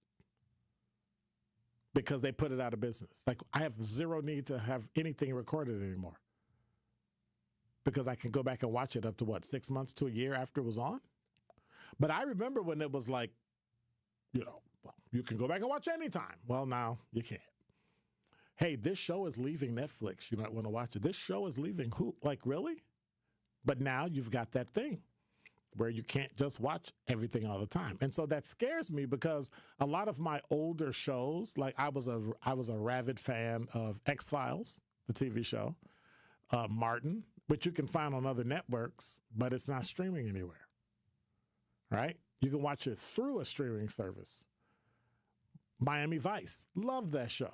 because they put it out of business. Like, I have zero need to have anything recorded anymore because I can go back and watch it up to 6 months to a year after it was on. But I remember when it was like, well, you can go back and watch anytime. Well, now you can't. Hey, this show is leaving Netflix. You might want to watch it. This show is leaving Hulu. Like, really? But now you've got that thing where you can't just watch everything all the time. And so that scares me because a lot of my older shows, like I was a rabid fan of X-Files, the TV show, Martin, which you can find on other networks, but it's not streaming anywhere, right? You can watch it through a streaming service. Miami Vice, love that show.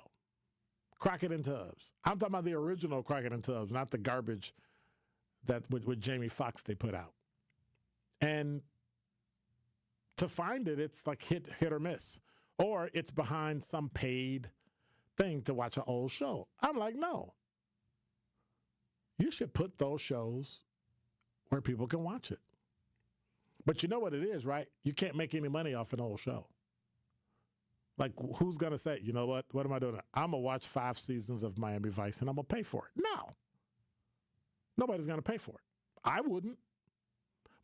Crockett and Tubbs. I'm talking about the original Crockett and Tubbs, not the garbage that with Jamie Foxx they put out. And to find it, it's like hit or miss. Or it's behind some paid thing to watch an old show. I'm like, no. You should put those shows where people can watch it. But you know what it is, right? You can't make any money off an old show. Like, who's going to say, you know what? What am I doing? I'm going to watch 5 seasons of Miami Vice and I'm going to pay for it. No. Nobody's going to pay for it. I wouldn't.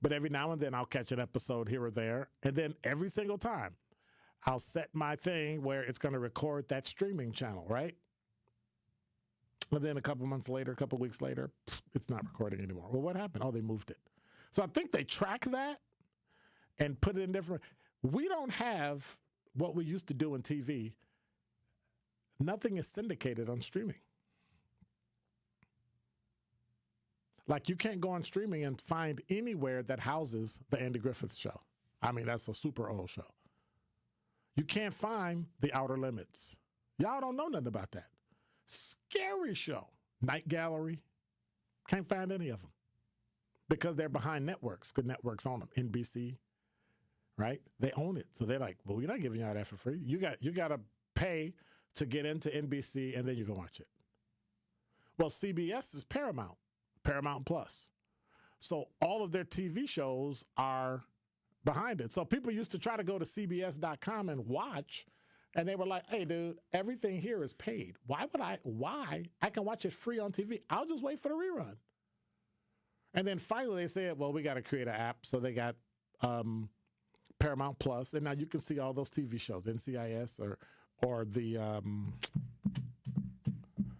But every now and then I'll catch an episode here or there. And then every single time I'll set my thing where it's going to record that streaming channel, right? And then a couple months later, a couple weeks later, it's not recording anymore. Well, what happened? Oh, they moved it. So I think they track that and put it in different. We don't have what we used to do in TV. Nothing is syndicated on streaming. Like, you can't go on streaming and find anywhere that houses the Andy Griffith Show. I mean, that's a super old show. You can't find The Outer Limits. Y'all don't know nothing about that. Scary show. Night Gallery. Can't find any of them. Because they're behind networks. Good networks own them. NBC, right? They own it. So they're like, well, we're not giving y'all that for free. You got to pay to get into NBC, and then you can watch it. Well, CBS is Paramount Plus. So all of their TV shows are behind it. So people used to try to go to CBS.com and watch, and they were like, hey, dude, everything here is paid. Why? I can watch it free on TV. I'll just wait for the rerun. And then finally they said, well, we got to create an app. So they got Paramount Plus, and now you can see all those TV shows, NCIS or the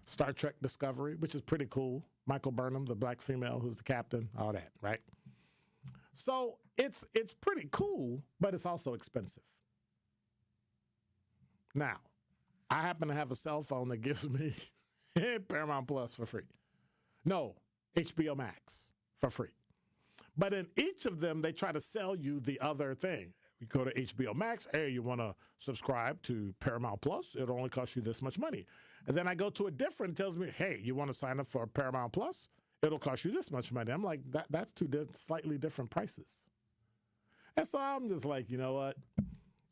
Star Trek Discovery, which is pretty cool. Michael Burnham, the black female who's the captain, all that, right? So it's pretty cool, but it's also expensive. Now, I happen to have a cell phone that gives me Paramount Plus for free. No, HBO Max for free. But in each of them, they try to sell you the other thing. You go to HBO Max, hey, you want to subscribe to Paramount Plus? It'll only cost you this much money. And then I go to a different, it tells me, hey, you want to sign up for Paramount Plus? It'll cost you this much money. I'm like, that's two slightly different prices. And so I'm just like, you know what?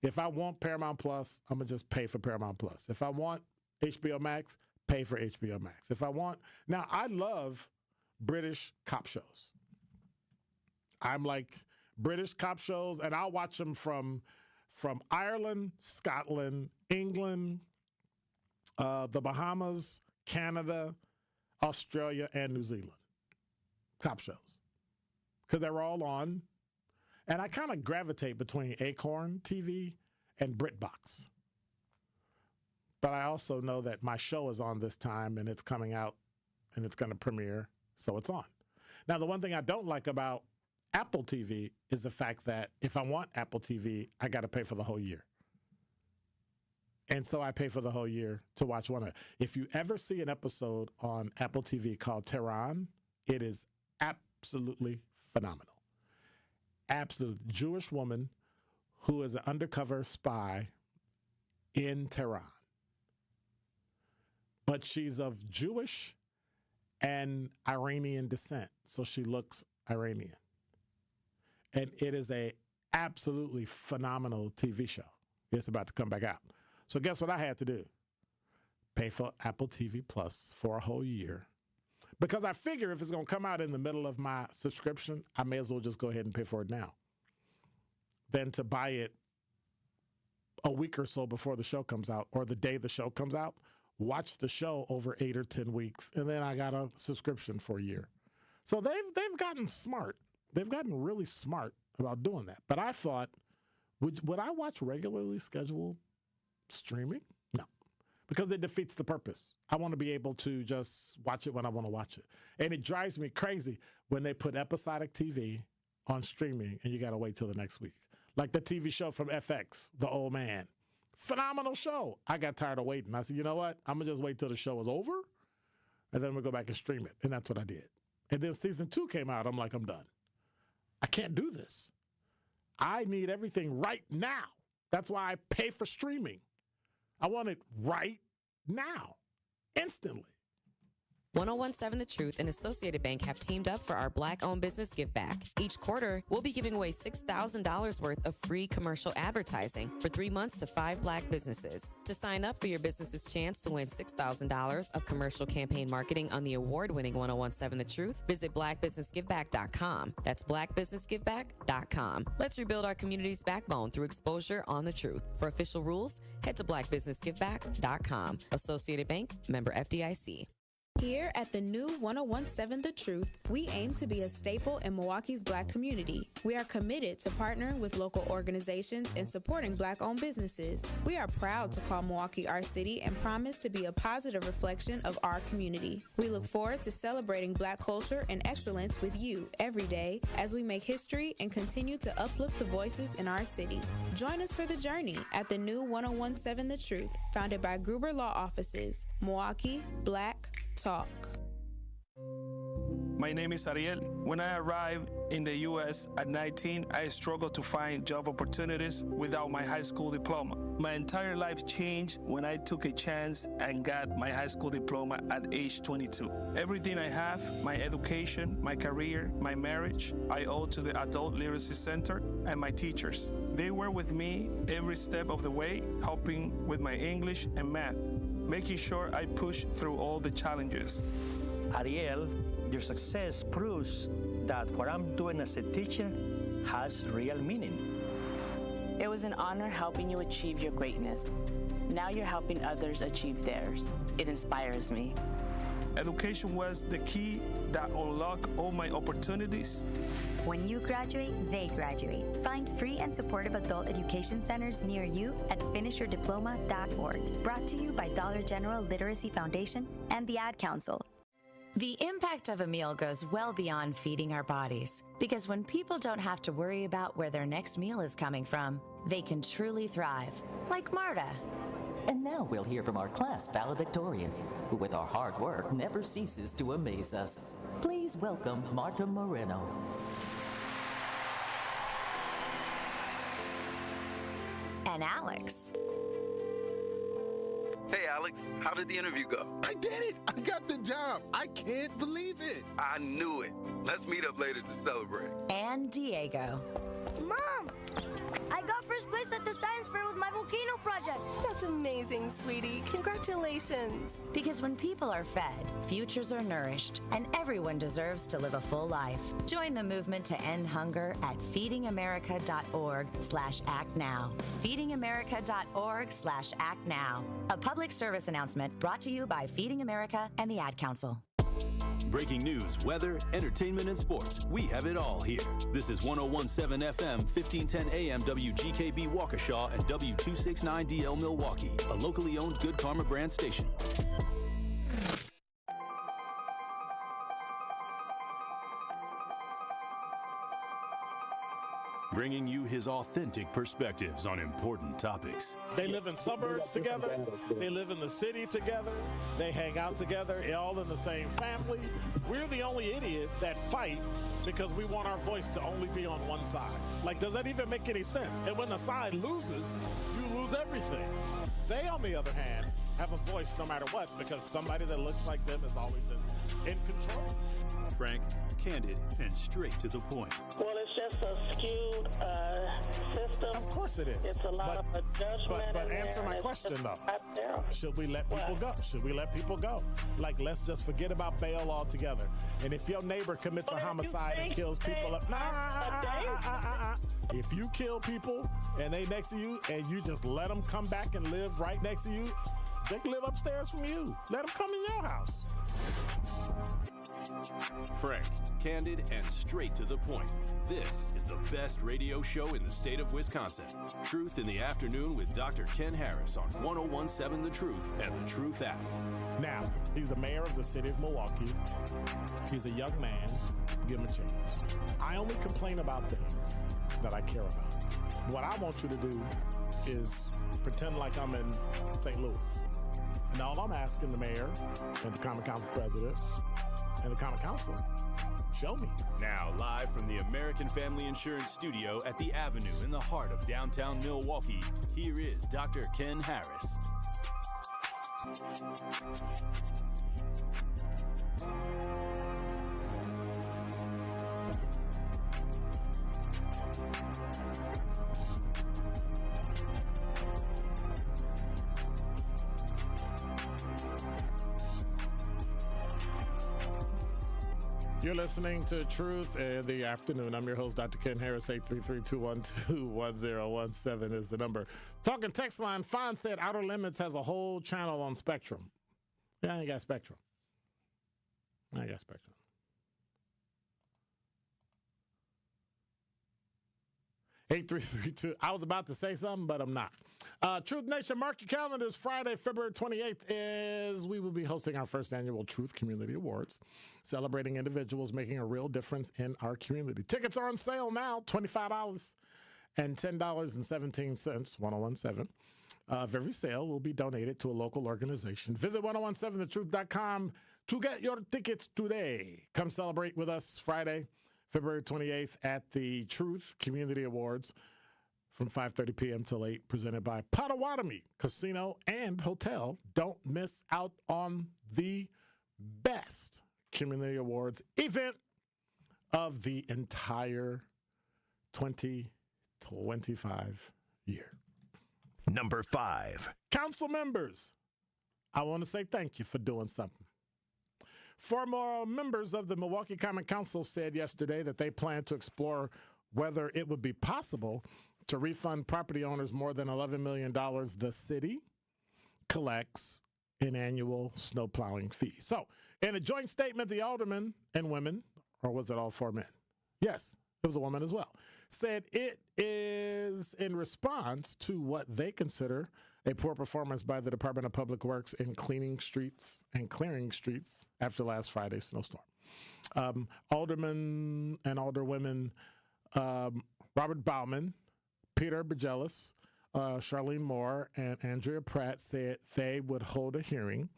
If I want Paramount Plus, I'm going to just pay for Paramount Plus. If I want HBO Max, pay for HBO Max. If I want, now I love British cop shows. I'm like British cop shows, and I'll watch them from Ireland, Scotland, England, the Bahamas, Canada, Australia, and New Zealand. Cop shows. Because they're all on. And I kind of gravitate between Acorn TV and BritBox. But I also know that my show is on this time, and it's coming out, and it's going to premiere, so it's on. Now, the one thing I don't like about Apple TV is the fact that if I want Apple TV, I got to pay for the whole year. And so I pay for the whole year to watch one of it. If you ever see an episode on Apple TV called Tehran, it is absolutely phenomenal. Absolute Jewish woman who is an undercover spy in Tehran. But she's of Jewish and Iranian descent, so she looks Iranian. And it is a absolutely phenomenal TV show. It's about to come back out. So guess what I had to do? Pay for Apple TV Plus for a whole year. Because I figure if it's going to come out in the middle of my subscription, I may as well just go ahead and pay for it now than to buy it a week or so before the show comes out or the day the show comes out, watch the show over 8 or 10 weeks, and then I got a subscription for a year. So they've gotten smart. They've gotten really smart about doing that. But I thought, would I watch regularly scheduled streaming? No, because it defeats the purpose. I want to be able to just watch it when I want to watch it. And it drives me crazy when they put episodic TV on streaming and you got to wait till the next week. Like the TV show from FX, The Old Man. Phenomenal show. I got tired of waiting. I said, you know what? I'm going to just wait till the show is over, and then we'll go back and stream it. And that's what I did. And then season 2 came out. I'm like, I'm done. I can't do this. I need everything right now. That's why I pay for streaming. I want it right now, instantly. 1017 The Truth and Associated Bank have teamed up for our Black-owned business give back. Each quarter, we'll be giving away $6,000 worth of free commercial advertising for 3 months to 5 Black businesses. To sign up for your business's chance to win $6,000 of commercial campaign marketing on the award-winning 1017 The Truth, visit blackbusinessgiveback.com. That's blackbusinessgiveback.com. Let's rebuild our community's backbone through exposure on the truth. For official rules, head to blackbusinessgiveback.com. Associated Bank, member FDIC. Here at the new 1017 The Truth, we aim to be a staple in Milwaukee's Black community. We are committed to partnering with local organizations and supporting Black-owned businesses. We are proud to call Milwaukee our city and promise to be a positive reflection of our community. We look forward to celebrating Black culture and excellence with you every day as we make history and continue to uplift the voices in our city. Join us for the journey at the new 1017 The Truth, founded by Gruber Law Offices. Milwaukee Black Talk. My name is Ariel. When I arrived in the U.S. at 19, I struggled to find job opportunities without my high school diploma. My entire life changed when I took a chance and got my high school diploma at age 22. Everything I have, my education, my career, my marriage, I owe to the Adult Literacy Center and my teachers. They were with me every step of the way, helping with my English and math, making sure I push through all the challenges. Ariel, your success proves that what I'm doing as a teacher has real meaning. It was an honor helping you achieve your greatness. Now you're helping others achieve theirs. It inspires me. Education was the key that unlocked all my opportunities. When you graduate, they graduate. Find free and supportive adult education centers near you at finishyourdiploma.org. Brought to you by Dollar General Literacy Foundation and the Ad Council. The impact of a meal goes well beyond feeding our bodies, because when people don't have to worry about where their next meal is coming from, they can truly thrive, like Marta. And now we'll hear from our class valedictorian, who with our hard work never ceases to amaze us. Please welcome Marta Moreno. And Alex. Hey, Alex, how did the interview go? I did it! I got the job! I can't believe it! I knew it. Let's meet up later to celebrate. And Diego. Mom! I got first place at the science fair with my volcano project. That's amazing, sweetie. Congratulations. Because when people are fed, futures are nourished, and everyone deserves to live a full life. Join the movement to end hunger at feedingamerica.org/actnow. Feedingamerica.org/actnow. A public service announcement brought to you by Feeding America and the Ad Council. Breaking news, weather, entertainment, and sports. We have it all here. This is 101.7 FM, 1510 AM, WGKB Waukesha, and W269DL Milwaukee, a locally owned Good Karma brand station. Bringing you his authentic perspectives on important topics. They live in suburbs together. They live in the city together. They hang out together, all in the same family. We're the only idiots that fight because we want our voice to only be on one side. Like, does that even make any sense? And when the side loses, you lose everything. They, on the other hand, have a voice no matter what, because somebody that looks like them is always in control. Frank, candid, and straight to the point. Well, it's just a skewed system. Of course it is. It's a lot of judgment. But answer my question, though. Should we let people go? Should we let people go? Like, let's just forget about bail altogether. And if your neighbor commits a homicide and kills people up, if you kill people and they next to you and you just let them come back and live right next to you, they can live upstairs from you. Let them come in your house. Frank, candid, and straight to the point. This is the best radio show in the state of Wisconsin. Truth in the Afternoon with Dr. Ken Harris on 101.7 The Truth and The Truth app. Now, he's the mayor of the city of Milwaukee. He's a young man. Give him a chance. I only complain about things that I care about. What I want you to do is pretend like I'm in St. Louis. And all I'm asking the mayor and the Common Council president and the Common Council, show me. Now, live from the American Family Insurance Studio at the Avenue in the heart of downtown Milwaukee, here is Dr. Ken Harris. You're listening to Truth in the Afternoon. I'm your host, Dr. Ken Harris. 833-212-1017 is the number. Talking text line, Fon said Outer Limits has a whole channel on Spectrum. Yeah, I ain't got Spectrum. 8332. I was about to say something, but I'm not. Truth Nation, mark your calendars. Friday, February 28th we will be hosting our first annual Truth Community Awards, celebrating individuals making a real difference in our community. Tickets are on sale now, $25 and $10.17, 1017. Of every sale will be donated to a local organization. Visit 1017thetruth.com to get your tickets today. Come celebrate with us Friday, February 28th at the Truth Community Awards from 5:30 p.m. till 8, presented by Potawatomi Casino and Hotel. Don't miss out on the best community awards event of the entire 2025 year. Number 5. Council members, I want to say thank you for doing something. Former members of the Milwaukee Common Council said yesterday that they plan to explore whether it would be possible to refund property owners more than $11 million the city collects in annual snow plowing fees. So, in a joint statement, the aldermen and women, or was it all four men? Yes, it was a woman as well, said it is in response to what they consider a poor performance by the Department of Public Works in cleaning streets and clearing streets after last Friday's snowstorm. Aldermen and alderwomen Robert Bauman, Peter Bergelis, Charlene Moore, and Andrea Pratt said they would hold a hearing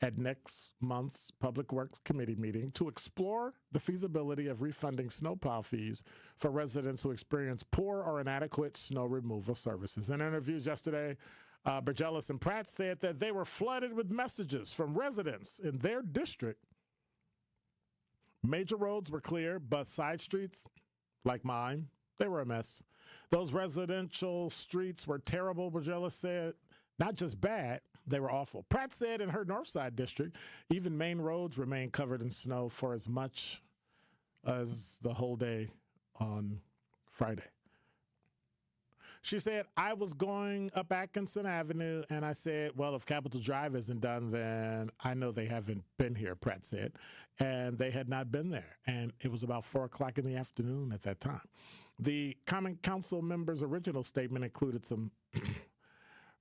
at next month's Public Works Committee meeting to explore the feasibility of refunding snowplow fees for residents who experience poor or inadequate snow removal services. In interviews yesterday, Bergelis and Pratt said that they were flooded with messages from residents in their district. Major roads were clear, but side streets, like mine, they were a mess. Those residential streets were terrible, Bergelis said. Not just bad, they were awful. Pratt said in her Northside district, even main roads remained covered in snow for as much as the whole day on Friday. She said, I was going up Atkinson Avenue, and I said, well, if Capitol Drive isn't done, then I know they haven't been here, Pratt said. And they had not been there. And it was about 4 o'clock in the afternoon at that time. The Common Council members' original statement included some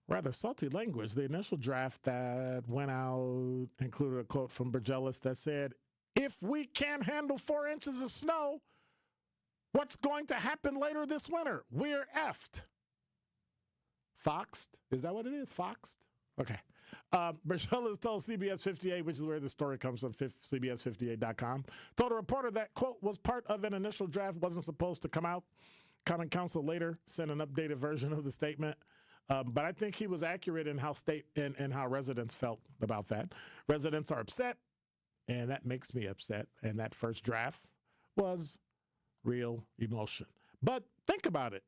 rather salty language. The initial draft that went out included a quote from Bergelis that said, if we can't handle 4 inches of snow, what's going to happen later this winter? We're effed. Foxed? Is that what it is? Foxed? Okay. Bergelis told CBS 58, which is where the story comes from, CBS58.com, told a reporter that, quote, was part of an initial draft, wasn't supposed to come out. Common Council later sent an updated version of the statement. But I think he was accurate in how how residents felt about that. Residents are upset, and that makes me upset. And that first draft was real emotion. But think about it.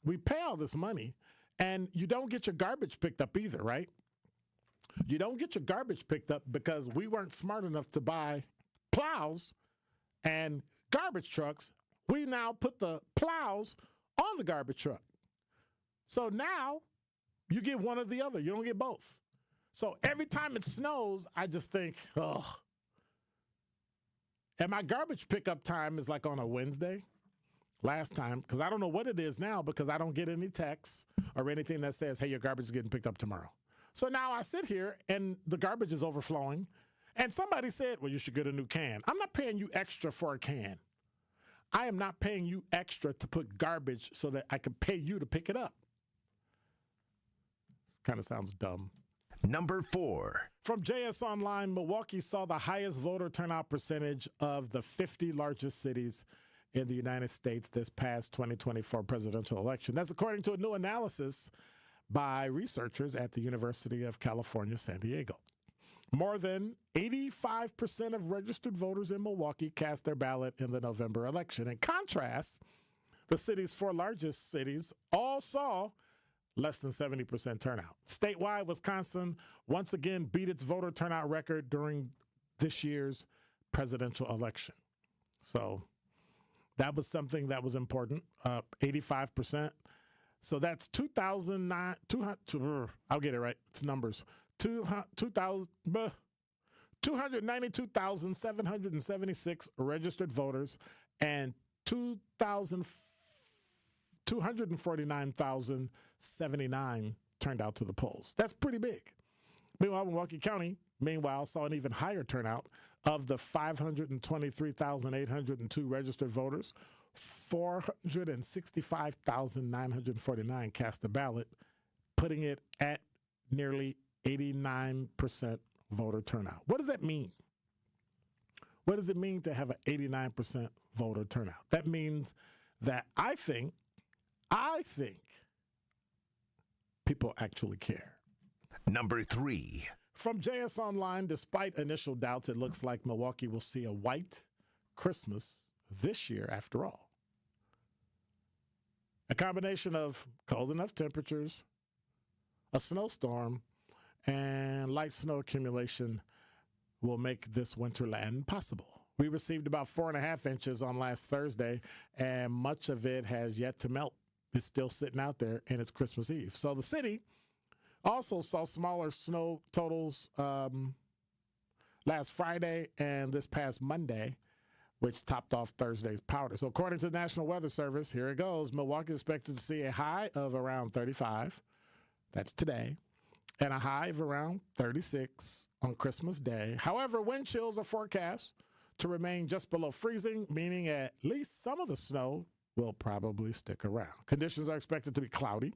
We pay all this money, and you don't get your garbage picked up either, right? You don't get your garbage picked up because we weren't smart enough to buy plows and garbage trucks. We now put the plows on the garbage truck. So now you get one or the other. You don't get both. So every time it snows, I just think, oh. And my garbage pickup time is like on a Wednesday. Last time, because I don't know what it is now because I don't get any texts or anything that says, hey, your garbage is getting picked up tomorrow. So now I sit here and the garbage is overflowing. And somebody said, well, you should get a new can. I'm not paying you extra for a can. I am not paying you extra to put garbage so that I can pay you to pick it up. Kind of sounds dumb. Number 4. From JS Online, Milwaukee saw the highest voter turnout percentage of the 50 largest cities in the United States this past 2024 presidential election. That's according to a new analysis by researchers at the University of California, San Diego. More than 85% of registered voters in Milwaukee cast their ballot in the November election. In contrast, the city's 4 largest cities all saw less than 70% turnout. Statewide, Wisconsin once again beat its voter turnout record during this year's presidential election. So that was something that was important, 85%. So that's 292,776 registered voters and 249,079 turned out to the polls. That's pretty big. Meanwhile, Milwaukee County, saw an even higher turnout. Of the 523,802 registered voters, 465,949 cast a ballot, putting it at nearly 89% voter turnout. What does that mean? What does it mean to have an 89% voter turnout? That means that I think people actually care. Number 3. From JS Online, despite initial doubts, it looks like Milwaukee will see a white Christmas this year after all. A combination of cold enough temperatures, a snowstorm, and light snow accumulation will make this winterland possible. We received about 4.5 inches on last Thursday, and much of it has yet to melt. It's still sitting out there, and it's Christmas Eve. So the city also saw smaller snow totals last Friday and this past Monday, which topped off Thursday's powder. So according to the National Weather Service, here it goes. Milwaukee is expected to see a high of around 35. That's today. And a high of around 36 on Christmas Day. However, wind chills are forecast to remain just below freezing, meaning at least some of the snow will probably stick around. Conditions are expected to be cloudy,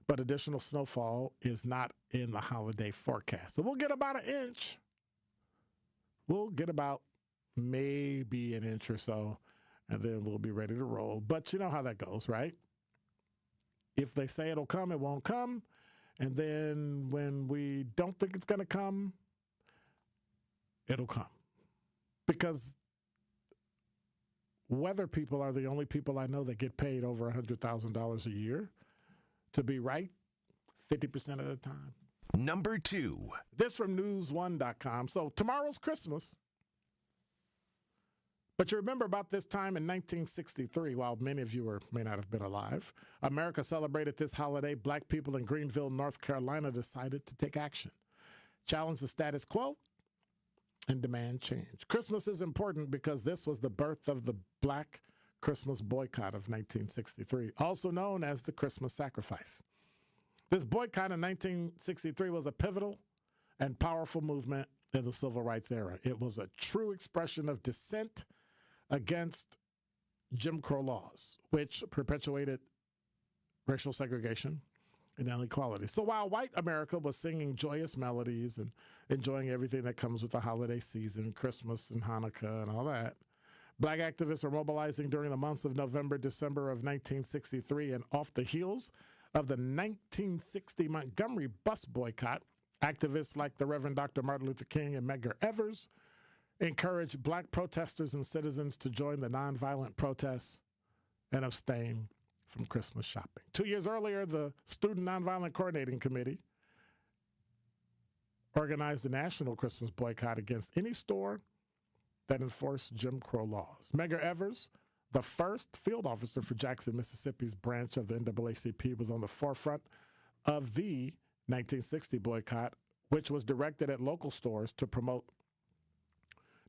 but additional snowfall is not in the holiday forecast. So we'll get about an inch. We'll get about maybe an inch or so, and then we'll be ready to roll. But you know how that goes, right? If they say it'll come, it won't come. And then when we don't think it's going to come, it'll come. Because weather people are the only people I know that get paid over $100,000 a year to be right 50% of the time. Number 2. This from news1.com. So tomorrow's Christmas. But you remember about this time in 1963, while many of you may not have been alive, America celebrated this holiday. Black people in Greenville, North Carolina decided to take action, challenge the status quo, and demand change. Christmas is important because this was the birth of the Black Christmas boycott of 1963, also known as the Christmas sacrifice. This boycott in 1963 was a pivotal and powerful movement in the civil rights era. It was a true expression of dissent against Jim Crow laws, which perpetuated racial segregation and inequality. So while white America was singing joyous melodies and enjoying everything that comes with the holiday season, Christmas and Hanukkah and all that, black activists were mobilizing during the months of November, December of 1963, and off the heels of the 1960 Montgomery bus boycott, activists like the Reverend Dr. Martin Luther King and Medgar Evers encouraged black protesters and citizens to join the nonviolent protests and abstain from Christmas shopping. 2 years earlier, the Student Nonviolent Coordinating Committee organized a national Christmas boycott against any store that enforced Jim Crow laws. Medgar Evers, the first field officer for Jackson, Mississippi's branch of the NAACP, was on the forefront of the 1960 boycott, which was directed at local stores to promote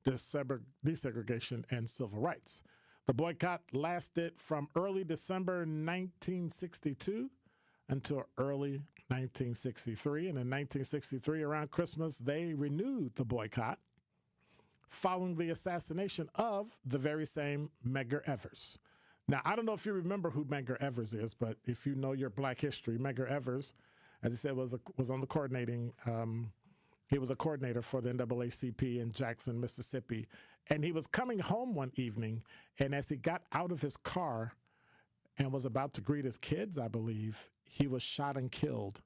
desegregation and civil rights. The boycott lasted from early December 1962 until early 1963. And in 1963, around Christmas, they renewed the boycott following the assassination of the very same Medgar Evers. Now, I don't know if you remember who Medgar Evers is, but if you know your black history, Medgar Evers, as I said, was on the coordinating he was a coordinator for the NAACP in Jackson, Mississippi, and he was coming home one evening, and as he got out of his car and was about to greet his kids, I believe, he was shot and killed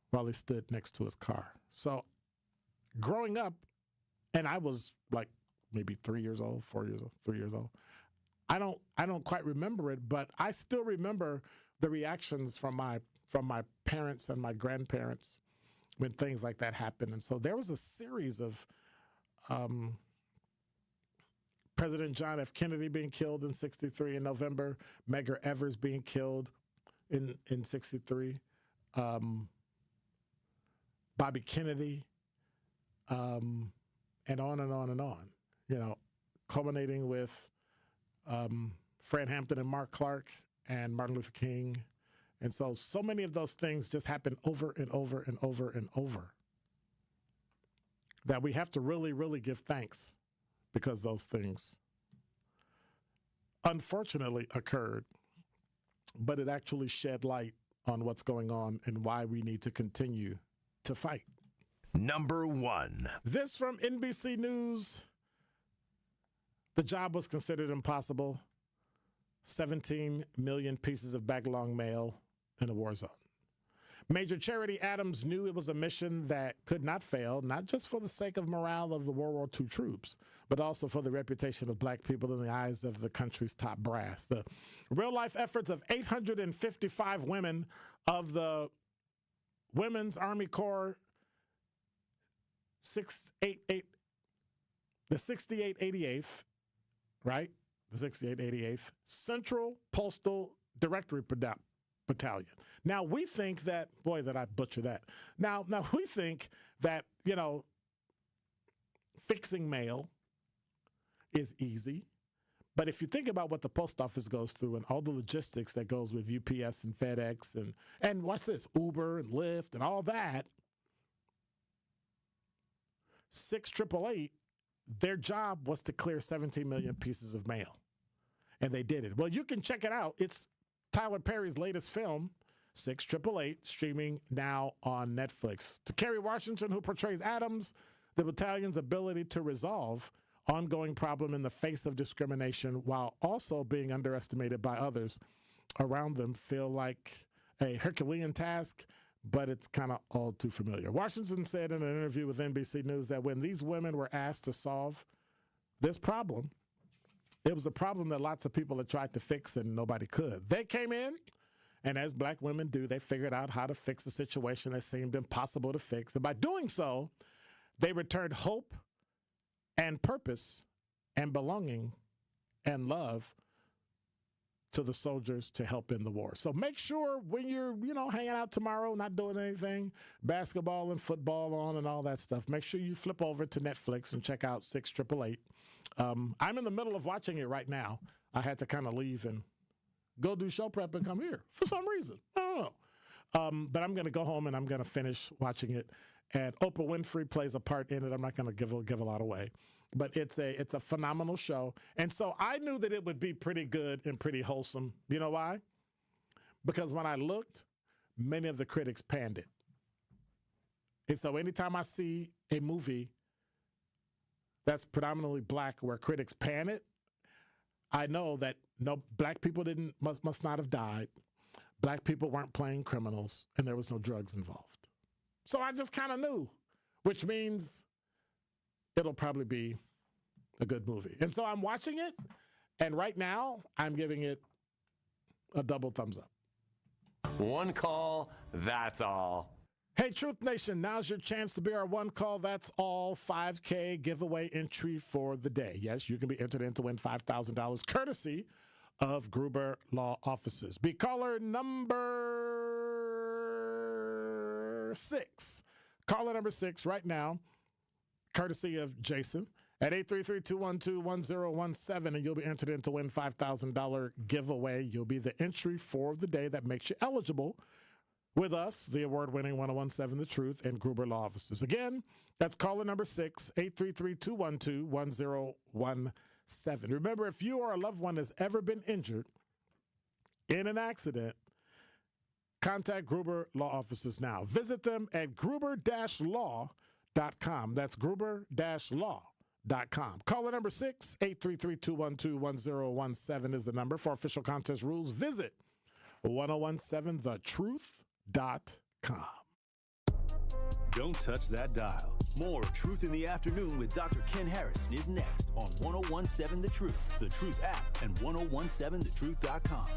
while he stood next to his car. So growing up, and I was like maybe 3 years old, 4 years old, 3 years old, I don't quite remember it, but I still remember the reactions from my parents and my grandparents when things like that happened. And so there was a series of President John F. Kennedy being killed in 63 in November, Medgar Evers being killed in 63, Bobby Kennedy, and on and on and on, culminating with Fred Hampton and Mark Clark and Martin Luther King. And so many of those things just happen over and over and over and over that we have to really, really give thanks because those things unfortunately occurred, but it actually shed light on what's going on and why we need to continue to fight. Number 1. This from NBC News. The job was considered impossible. 17 million pieces of backlog mail in a war zone. Major Charity Adams knew it was a mission that could not fail, not just for the sake of morale of the World War II troops, but also for the reputation of black people in the eyes of the country's top brass. The real-life efforts of 855 women of the Women's Army Corps 6888th, right? The 6888th Central Postal Directory Battalion. Now, we think that, boy, that I butcher that. Now we think that, fixing mail is easy. But if you think about what the post office goes through and all the logistics that goes with UPS and FedEx and watch this, Uber and Lyft and all that, 6888, their job was to clear 17 million pieces of mail. And they did it. Well, you can check it out. It's Tyler Perry's latest film, 6888, streaming now on Netflix. To Kerry Washington, who portrays Adams, the battalion's ability to resolve ongoing problem in the face of discrimination while also being underestimated by others around them feel like a Herculean task, but it's kind of all too familiar. Washington said in an interview with NBC News that when these women were asked to solve this problem, it was a problem that lots of people had tried to fix and nobody could. They came in, and as black women do, they figured out how to fix a situation that seemed impossible to fix. And by doing so, they returned hope and purpose and belonging and love to the soldiers to help in the war. So make sure when you're, hanging out tomorrow, not doing anything, basketball and football on and all that stuff, make sure you flip over to Netflix and check out 6888. I'm in the middle of watching it right now. I had to kind of leave and go do show prep and come here for some reason. I don't know. But I'm going to go home and I'm going to finish watching it. And Oprah Winfrey plays a part in it. I'm not going to give a lot away. But it's a phenomenal show. And so I knew that it would be pretty good and pretty wholesome. You know why? Because when I looked, many of the critics panned it. And so anytime I see a movie that's predominantly black where critics pan it, I know that no black people must not have died. Black people weren't playing criminals, and there was no drugs involved. So I just kind of knew, which means it'll probably be a good movie. And so I'm watching it, and right now I'm giving it a double thumbs up. One call, that's all. Hey, Truth Nation, now's your chance to be our one call, that's all 5K giveaway entry for the day. Yes, you can be entered in to win $5,000 courtesy of Gruber Law Offices. Be caller number 6. Caller number 6 right now, courtesy of Jason, at 833-212-1017, and you'll be entered in to win $5,000 giveaway. You'll be the entry for the day that makes you eligible with us, the award-winning 1017 The Truth and Gruber Law Offices. Again, that's caller number 6, 833-212-1017. Remember, if you or a loved one has ever been injured in an accident, contact Gruber Law Offices now. Visit them at gruber-law.com. That's gruber-law.com. Caller number 6, 833-212-1017 is the number. For official contest rules, visit 1017thetruth.com. Don't touch that dial. More of Truth in the Afternoon with Dr. Ken Harrison is next on 1017 The Truth, The Truth app, and 1017thetruth.com.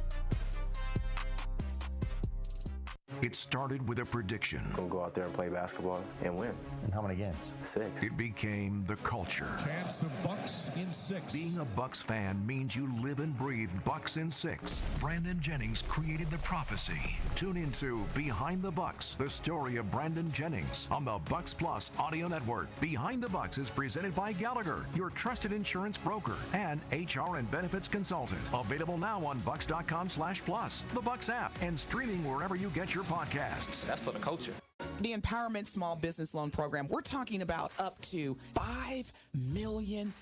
It started with a prediction. Gonna go out there and play basketball and win. And how many games? 6. It became the culture. Chance of Bucks in 6. Being a Bucks fan means you live and breathe Bucks in 6. Brandon Jennings created the prophecy. Tune into Behind the Bucks, the story of Brandon Jennings on the Bucks Plus audio network. Behind the Bucks is presented by Gallagher, your trusted insurance broker and HR and benefits consultant. Available now on bucks.com/plus, the Bucks app, and streaming wherever you get your podcasts. That's for the culture. The Empowerment Small Business Loan Program, we're talking about up to $5 million,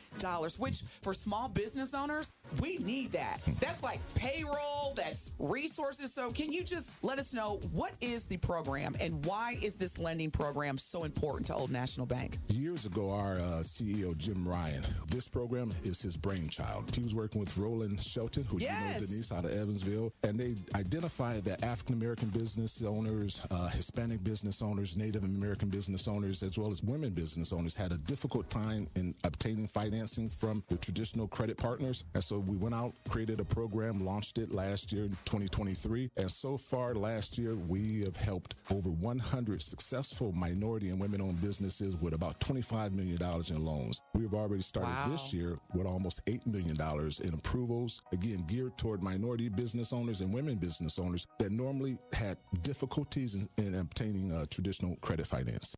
which for small business owners, we need that. That's like payroll, that's resources. So can you just let us know, what is the program and why is this lending program so important to Old National Bank? Years ago, our CEO, Jim Ryan, this program is his brainchild. He was working with Roland Shelton, who you know, Denise, out of Evansville, and they identified that African-American business owners, Hispanic business owners, owners, Native American business owners, as well as women business owners had a difficult time in obtaining financing from the traditional credit partners. And so we went out, created a program, launched it last year in 2023. And so far last year, we have helped over 100 successful minority and women-owned businesses with about $25 million in loans. We've already started this year with almost $8 million in approvals, again, geared toward minority business owners and women business owners that normally had difficulties in obtaining traditional credit finance.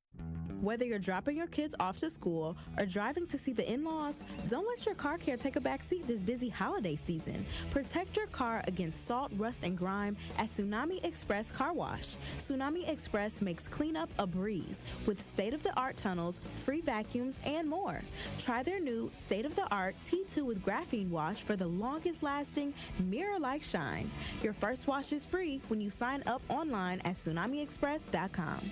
Whether you're dropping your kids off to school or driving to see the in-laws, don't let your car care take a back seat this busy holiday season. Protect your car against salt, rust, and grime at Tsunami Express Car Wash. Tsunami Express makes cleanup a breeze with state-of-the-art tunnels, free vacuums, and more. Try their new state-of-the-art T2 with graphene wash for the longest-lasting mirror-like shine. Your first wash is free when you sign up online at tsunamiexpress.com.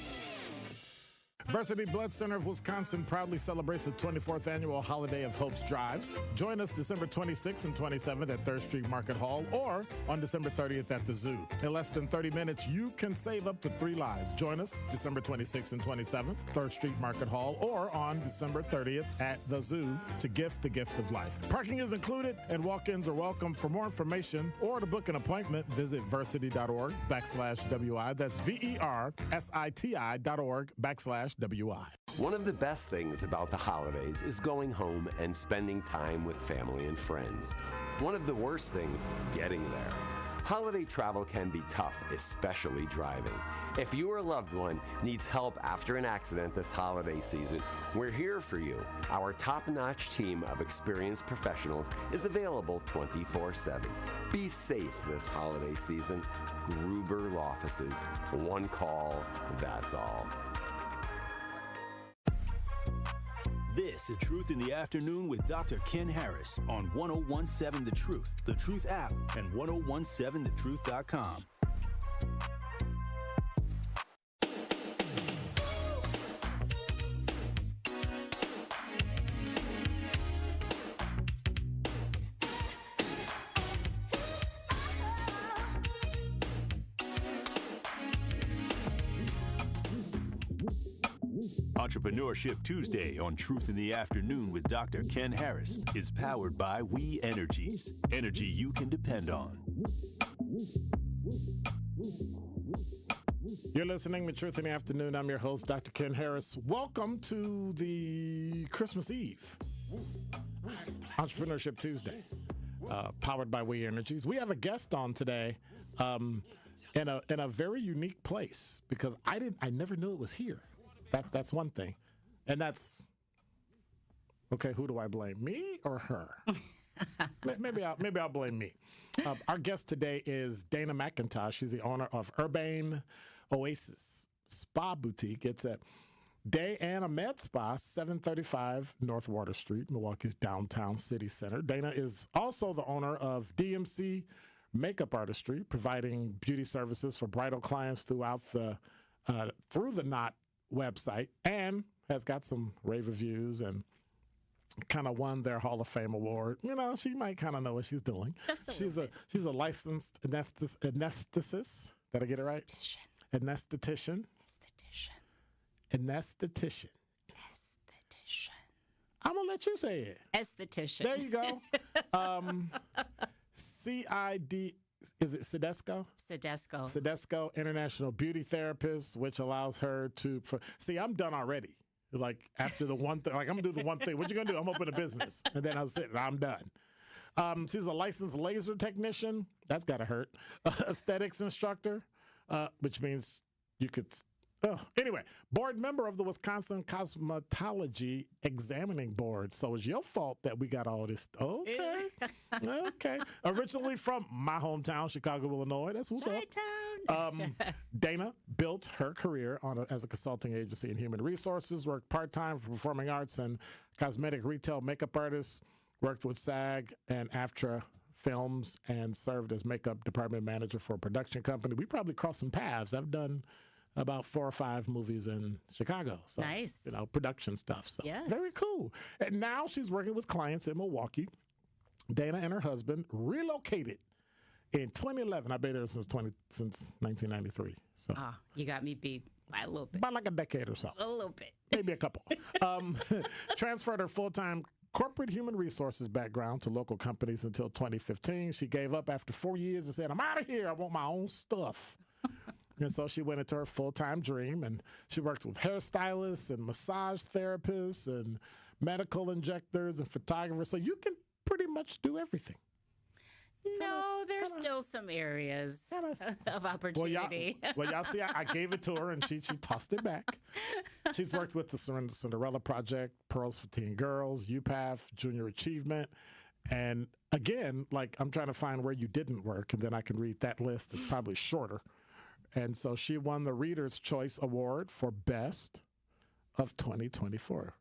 Varsity Blood Center of Wisconsin proudly celebrates the 24th annual Holiday of Hope's Drives. Join us December 26th and 27th at 3rd Street Market Hall or on December 30th at the Zoo. In less than 30 minutes, you can save up to 3 lives. Join us December 26th and 27th, 3rd Street Market Hall or on December 30th at the Zoo to gift the gift of life. Parking is included and walk-ins are welcome. For more information or to book an appointment, visit versity.org/WI. That's VERSITI.org/WI. One of the best things about the holidays is going home and spending time with family and friends. One of the worst things, getting there. Holiday travel can be tough, especially driving. If you or a loved one needs help after an accident this holiday season, we're here for you. Our top-notch team of experienced professionals is available 24/7. Be safe this holiday season. Gruber Law Offices. One call, that's all. This is Truth in the Afternoon with Dr. Ken Harris on 1017 The Truth app, and 1017thetruth.com. Entrepreneurship Tuesday on Truth in the Afternoon with Dr. Ken Harris is powered by We Energies. Energy you can depend on. You're listening to Truth in the Afternoon. I'm your host, Dr. Ken Harris. Welcome to the Christmas Eve Entrepreneurship Tuesday, powered by We Energies. We have a guest on today in a very unique place because I never knew it was here. That's one thing. And that's, okay, who do I blame, me or her? maybe I'll blame me. Our guest today is Dana McIntosh. She's the owner of Urbane Oasis Spa Boutique. It's at Day and a Med Spa, 735 North Water Street, Milwaukee's downtown city center. Dana is also the owner of DMC Makeup Artistry, providing beauty services for bridal clients throughout through the Knot website, and has got some rave reviews and kind of won their Hall of Fame award. You know, she might kind of know what she's doing. She's a licensed anesthetist. Did I get it right? Anesthetician. I'm gonna let you say it. Esthetician. There you go. CID. Is it Sedesco? Sedesco, International Beauty Therapist, which allows her to... See, I'm done already. Like, after the one thing, like, I'm going to do the one thing. What you going to do? I'm open a business. And then I'll sit and I'm done. She's a licensed laser technician. That's got to hurt. Aesthetics instructor, which means you could... Anyway, board member of the Wisconsin Cosmetology Examining Board. So it's your fault that we got all this. Okay. Originally from my hometown, Chicago, Illinois. That's what's up. Dana built her career as a consulting agency in human resources, worked part-time for performing arts and cosmetic retail makeup artists, worked with SAG and AFTRA Films, and served as makeup department manager for a production company. We probably crossed some paths. I've done about 4 or 5 movies in Chicago. So, nice. You know, production stuff. So yes. Very cool. And now she's working with clients in Milwaukee. Dana and her husband relocated in 2011. I've been there since 1993. So you got me beat. By a little bit. About like a decade or so. A little bit. Maybe a couple. Transferred her full-time corporate human resources background to local companies until 2015. She gave up after 4 years and said, I'm out of here. I want my own stuff. And so she went into her full-time dream, and she worked with hairstylists and massage therapists and medical injectors and photographers. So you can pretty much do everything. No, there's still some areas of opportunity. Well, y'all see, I gave it to her, and she tossed it back. She's worked with the Cinderella Project, Pearls for Teen Girls, UPAF, Junior Achievement. And again, like, I'm trying to find where you didn't work, and then I can read that list. It's probably shorter. And so she won the Reader's Choice Award for Best of 2024.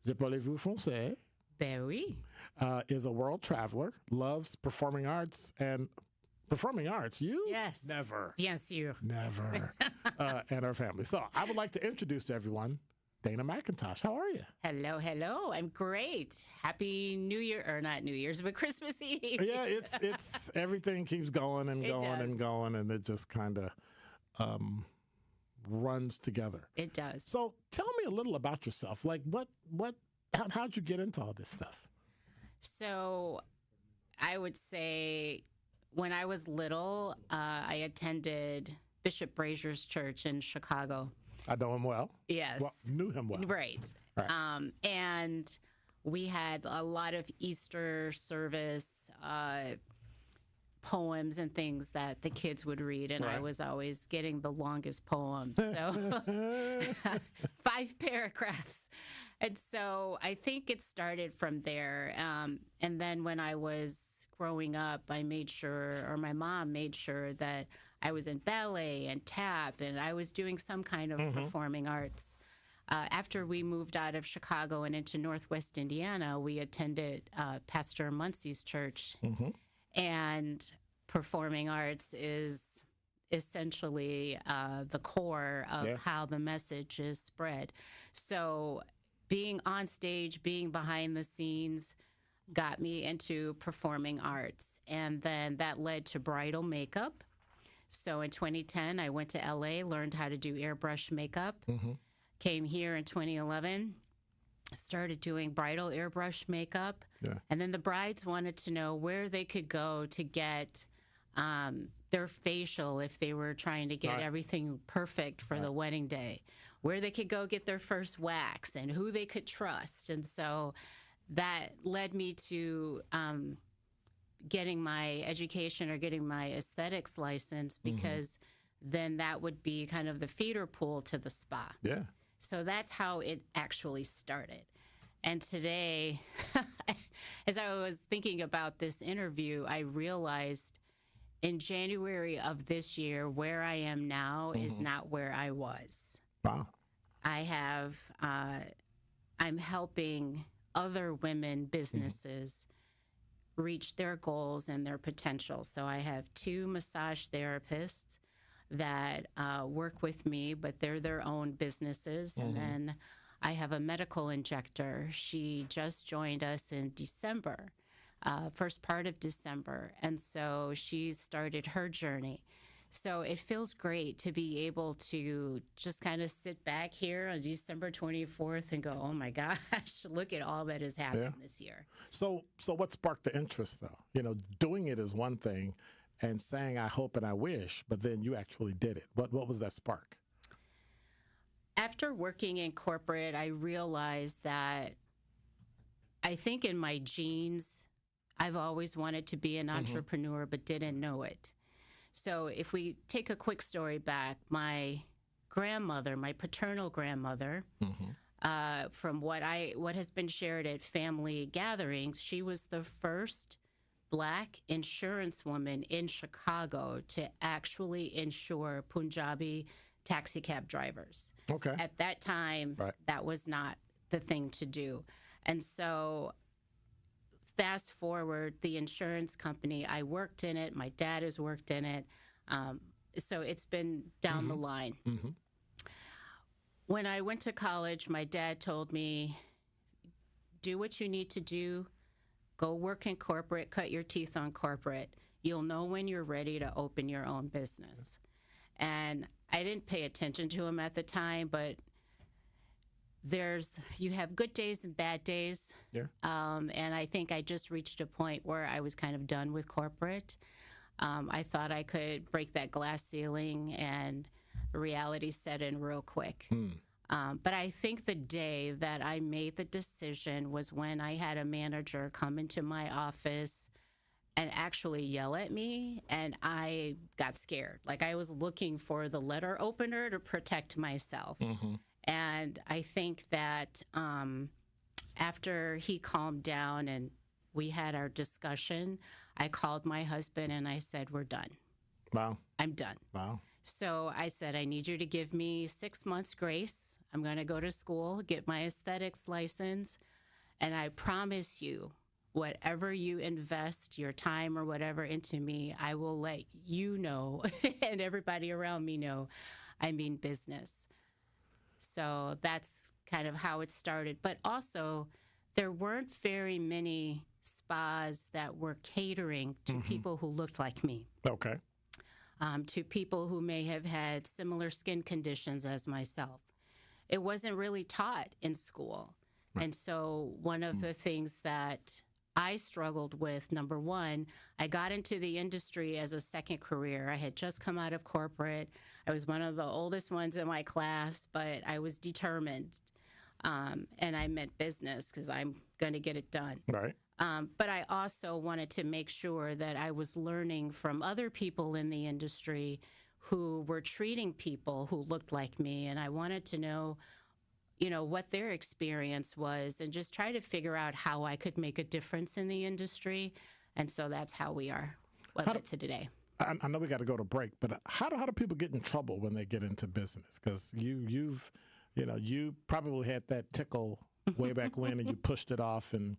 Je parlez-vous français? Ben oui. Is a world traveler, loves performing arts, and performing arts, you? Yes. Never. Bien sûr. Never. And her family. So I would like to introduce to everyone Dana McIntosh. How are you? Hello, hello. I'm great. Happy New Year, or not New Year's, but Christmas Eve. Yeah, it's everything keeps going and going and going, and it just kind of runs together. It does. So tell me a little about yourself. Like, how'd you get into all this stuff? So I would say when I was little, I attended Bishop Brazier's church in Chicago. I know him well. Yes. Well, knew him well. Right. And we had a lot of Easter service poems and things that the kids would read, and I was always getting the longest poem. So 5 paragraphs. And so I think it started from there. And then when I was growing up, I made sure, or my mom made sure, that I was in ballet and tap, and I was doing some kind of performing arts. After we moved out of Chicago and into Northwest Indiana, we attended Pastor Muncie's church. And performing arts is essentially the core of how the message is spread. So being on stage, being behind the scenes got me into performing arts. And then that led to bridal makeup. So in 2010, I went to LA, learned how to do airbrush makeup, came here in 2011, started doing bridal airbrush makeup. And then the brides wanted to know where they could go to get their facial if they were trying to get everything perfect for the wedding day, where they could go get their first wax, and who they could trust. And so that led me to getting my education, or getting my aesthetics license, because then that would be kind of the feeder pool to the spa. Yeah. So that's how it actually started. And today, as I was thinking about this interview, I realized in January of this year, where I am now is not where I was. Wow. I'm helping other women businesses reach their goals and their potential. So I have 2 massage therapists that work with me, but they're their own businesses. And then I have a medical injector. She just joined us in December, first part of December. And so she started her journey. So it feels great to be able to just kind of sit back here on December 24th and go, oh my gosh, look at all that has happened this year. So what sparked the interest, though? You know, doing it is one thing, and saying I hope and I wish, but then you actually did it. What was that spark? After working in corporate, I realized that I think in my genes, I've always wanted to be an entrepreneur, but didn't know it. So if we take a quick story back, my grandmother, my paternal grandmother, from what has been shared at family gatherings, she was the first Black insurance woman in Chicago to actually insure Punjabi taxi cab drivers. Okay. At that time, that was not the thing to do. And so fast forward, the insurance company, I worked in it. My dad has worked in it. So it's been down the line. When I went to college, my dad told me, do what you need to do. Go work in corporate, cut your teeth on corporate. You'll know when you're ready to open your own business. And I didn't pay attention to him at the time, but you have good days and bad days. Yeah. And I think I just reached a point where I was kind of done with corporate. I thought I could break that glass ceiling, and reality set in real quick. But I think the day that I made the decision was when I had a manager come into my office and actually yell at me, and I got scared. Like, I was looking for the letter opener to protect myself. And I think that after he calmed down and we had our discussion, I called my husband and I said, we're done. Wow. I'm done. Wow. So I said, I need you to give me 6 months grace. I'm going to go to school, get my aesthetics license, and I promise you, whatever you invest, your time or whatever into me, I will let you know and everybody around me know I mean business. So that's kind of how it started. But also, there weren't very many spas that were catering to people who looked like me. Okay. To people who may have had similar skin conditions as myself. It wasn't really taught in school. Right. And so one of the things that I struggled with, number one, I got into the industry as a second career. I had just come out of corporate. I was one of the oldest ones in my class, but I was determined. And I meant business because I'm going to get it done. Right. But I also wanted to make sure that I was learning from other people in the industry who were treating people who looked like me. And I wanted to know, what their experience was and just try to figure out how I could make a difference in the industry. And so that's how we are to today. I know we got to go to break, but how do people get in trouble when they get into business? Because you probably had that tickle way back when and you pushed it off and,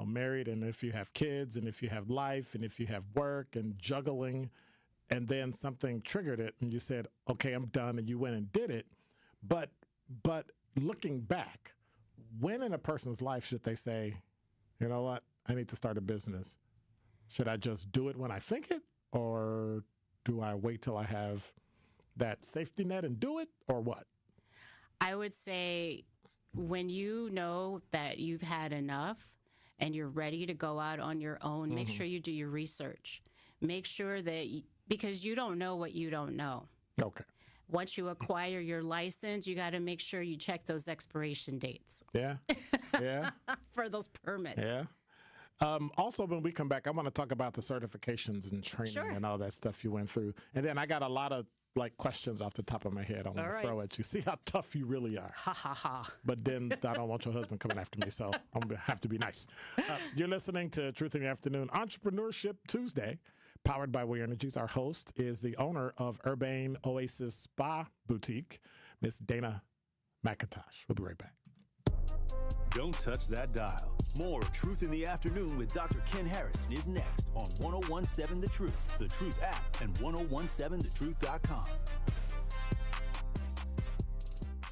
married, and if you have kids and if you have life and if you have work and juggling, and then something triggered it and you said, okay, I'm done, and you went and did it. But looking back, when in a person's life should they say, you know what, I need to start a business? Should I just do it when I think it, or do I wait till I have that safety net and do it, or what? I would say when you know that you've had enough and you're ready to go out on your own, make sure you do your research. Make sure that, because you don't know what you don't know. Okay. Once you acquire your license, you got to make sure you check those expiration dates. Yeah. Yeah. For those permits. Yeah. Also, when we come back, I want to talk about the certifications and training and all that stuff you went through. And then I got a lot of questions off the top of my head I want to throw at you. See how tough you really are. Ha, ha, ha. But then I don't want your husband coming after me, so I'm going to have to be nice. You're listening to Truth in the Afternoon, Entrepreneurship Tuesday, powered by We Energies. Our host is the owner of Urbane Oasis Spa Boutique, Miss Dana McIntosh. We'll be right back. Don't touch that dial. More of Truth in the Afternoon with Dr. Ken Harrison is next on 1017 The Truth, The Truth app, and 1017thetruth.com.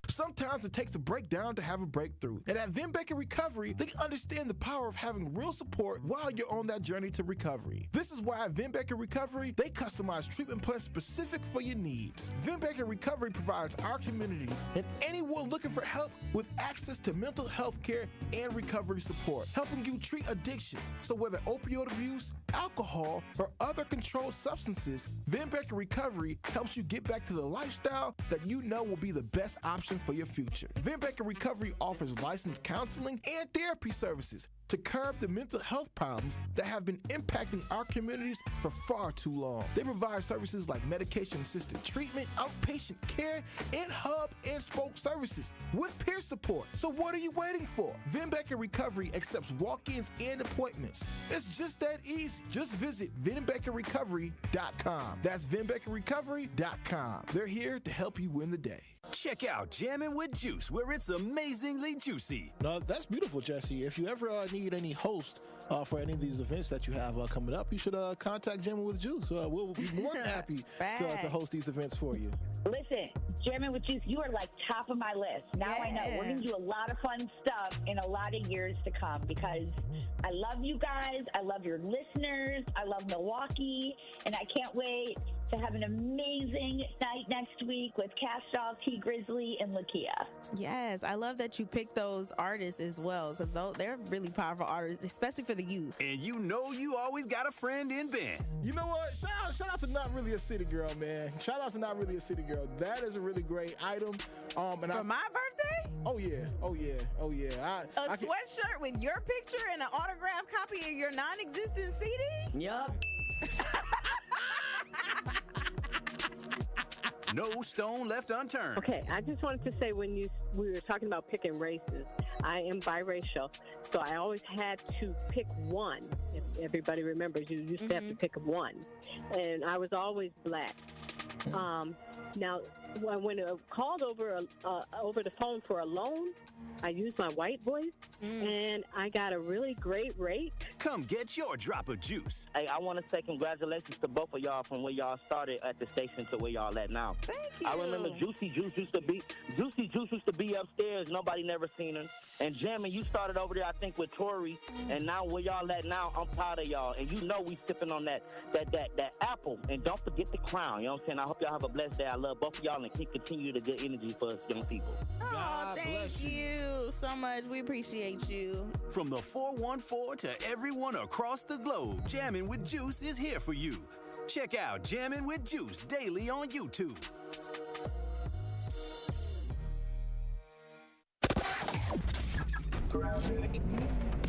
Sometimes it takes a breakdown to have a breakthrough. And at Vin Baker Recovery, they understand the power of having real support while you're on that journey to recovery. This is why at Vin Baker Recovery, they customize treatment plans specific for your needs. Vin Baker Recovery provides our community and anyone looking for help with access to mental health care and recovery support, helping you treat addiction. So whether opioid abuse, alcohol, or other controlled substances, Vin Baker Recovery helps you get back to the lifestyle that you know will be the best option for your future. Vin Baker Recovery offers licensed counseling and therapy services to curb the mental health problems that have been impacting our communities for far too long. They provide services like medication-assisted treatment, outpatient care, and hub and spoke services with peer support. So what are you waiting for? Vin Baker Recovery accepts walk-ins and appointments. It's just that easy. Just visit VinBakerRecovery.com. That's VinBakerRecovery.com. They're here to help you win the day. Check out Jammin' with Juice, where it's amazingly juicy. No, that's beautiful, Jesse. If you ever need any host for any of these events that you have coming up, you should contact Jammin' with Juice. We'll be more than happy to host these events for you. Listen, Jammin' with Juice, you are like top of my list. Now I know we're going to do a lot of fun stuff in a lot of years to come because I love you guys. I love your listeners. I love Milwaukee. And I can't wait to have an amazing night next week with Cash Doll, T Grizzly, and Lakia. Yes, I love that you picked those artists as well, because they're really powerful artists, especially for the youth. And you know you always got a friend in band. You know what? Shout out to Not Really a City Girl, man. Shout out to Not Really a City Girl. That is a really great item. And for my birthday? Oh yeah. A sweatshirt with your picture and an autographed copy of your non-existent CD? Yup. No stone left unturned. Okay, I just wanted to say we were talking about picking races, I am biracial, so I always had to pick one. If everybody remembers, you used to have to pick one, and I was always black. Now, when called over the phone for a loan, I used my white voice, and I got a really great rate. Come get your drop of juice. Hey, I want to say congratulations to both of y'all from where y'all started at the station to where y'all at now. Thank you. I remember Juicy Juice used to be upstairs. Nobody never seen her. And Jammin', you started over there, I think, with Tori, and now where y'all at now, I'm proud of y'all. And you know we sipping on that apple. And don't forget the crown. You know what I'm saying? I hope y'all have a blessed day. I love both of y'all and keep continue the good energy for us young people. Oh, thank you so much. We appreciate you. From the 414 to everyone across the globe, Jammin' with Juice is here for you. Check out Jammin' with Juice daily on YouTube.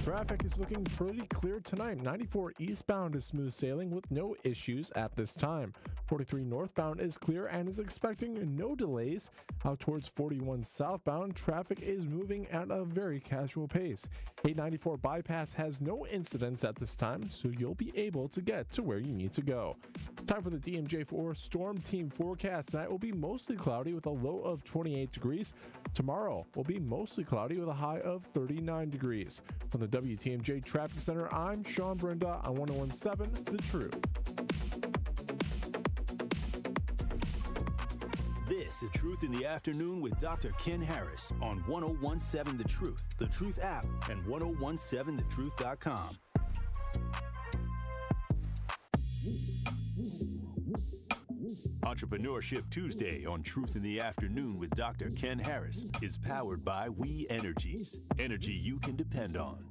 Traffic is looking pretty clear tonight. 94 eastbound is smooth sailing with no issues at this time. 43 northbound is clear and is expecting no delays. Out towards 41 southbound, traffic is moving at a very casual pace. 894 bypass has no incidents at this time, so you'll be able to get to where you need to go. Time for the DMJ4 Storm Team forecast. Tonight will be mostly cloudy with a low of 28 degrees. Tomorrow will be mostly cloudy with a high of 39 degrees. From the WTMJ Traffic Center, I'm Sean Brenda on 101.7 The Truth. This is Truth in the Afternoon with Dr. Ken Harris on 101.7 The Truth app, and 1017thetruth.com. Entrepreneurship Tuesday on Truth in the Afternoon with Dr. Ken Harris is powered by We Energies. Energy you can depend on.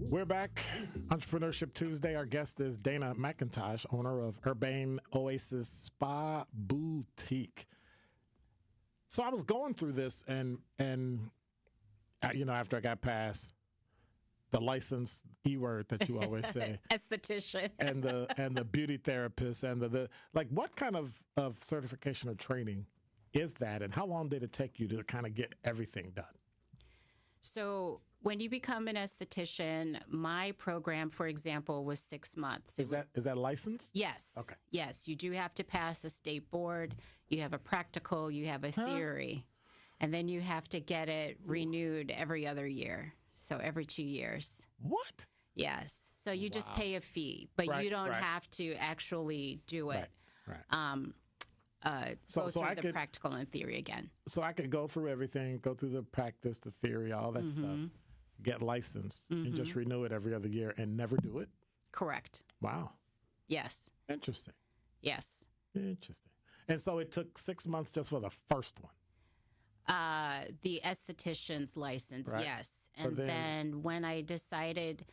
We're back. Entrepreneurship Tuesday. Our guest is Dana McIntosh, owner of Urbane Oasis Spa Boutique. So I was going through this and after I got past the licensed E-word that you always say. Esthetician. and the beauty therapist and the what kind of certification or training is that, and how long did it take you to kind of get everything done? So when you become an esthetician, my program, for example, was 6 months. Is that licensed? Yes. Okay. Yes, you do have to pass a state board. You have a practical, you have a theory, and then you have to get it renewed every other year. So every 2 years. What? Yes. So you just pay a fee, but you don't have to actually do it. Right. Go through the practical and theory again. So I could go through everything, go through the practice, the theory, all that stuff, get licensed, and just renew it every other year and never do it? Correct. Wow. Yes. Interesting. Yes. Interesting. And so it took 6 months just for the first one? The esthetician's license, Right. yes. And then when I decided,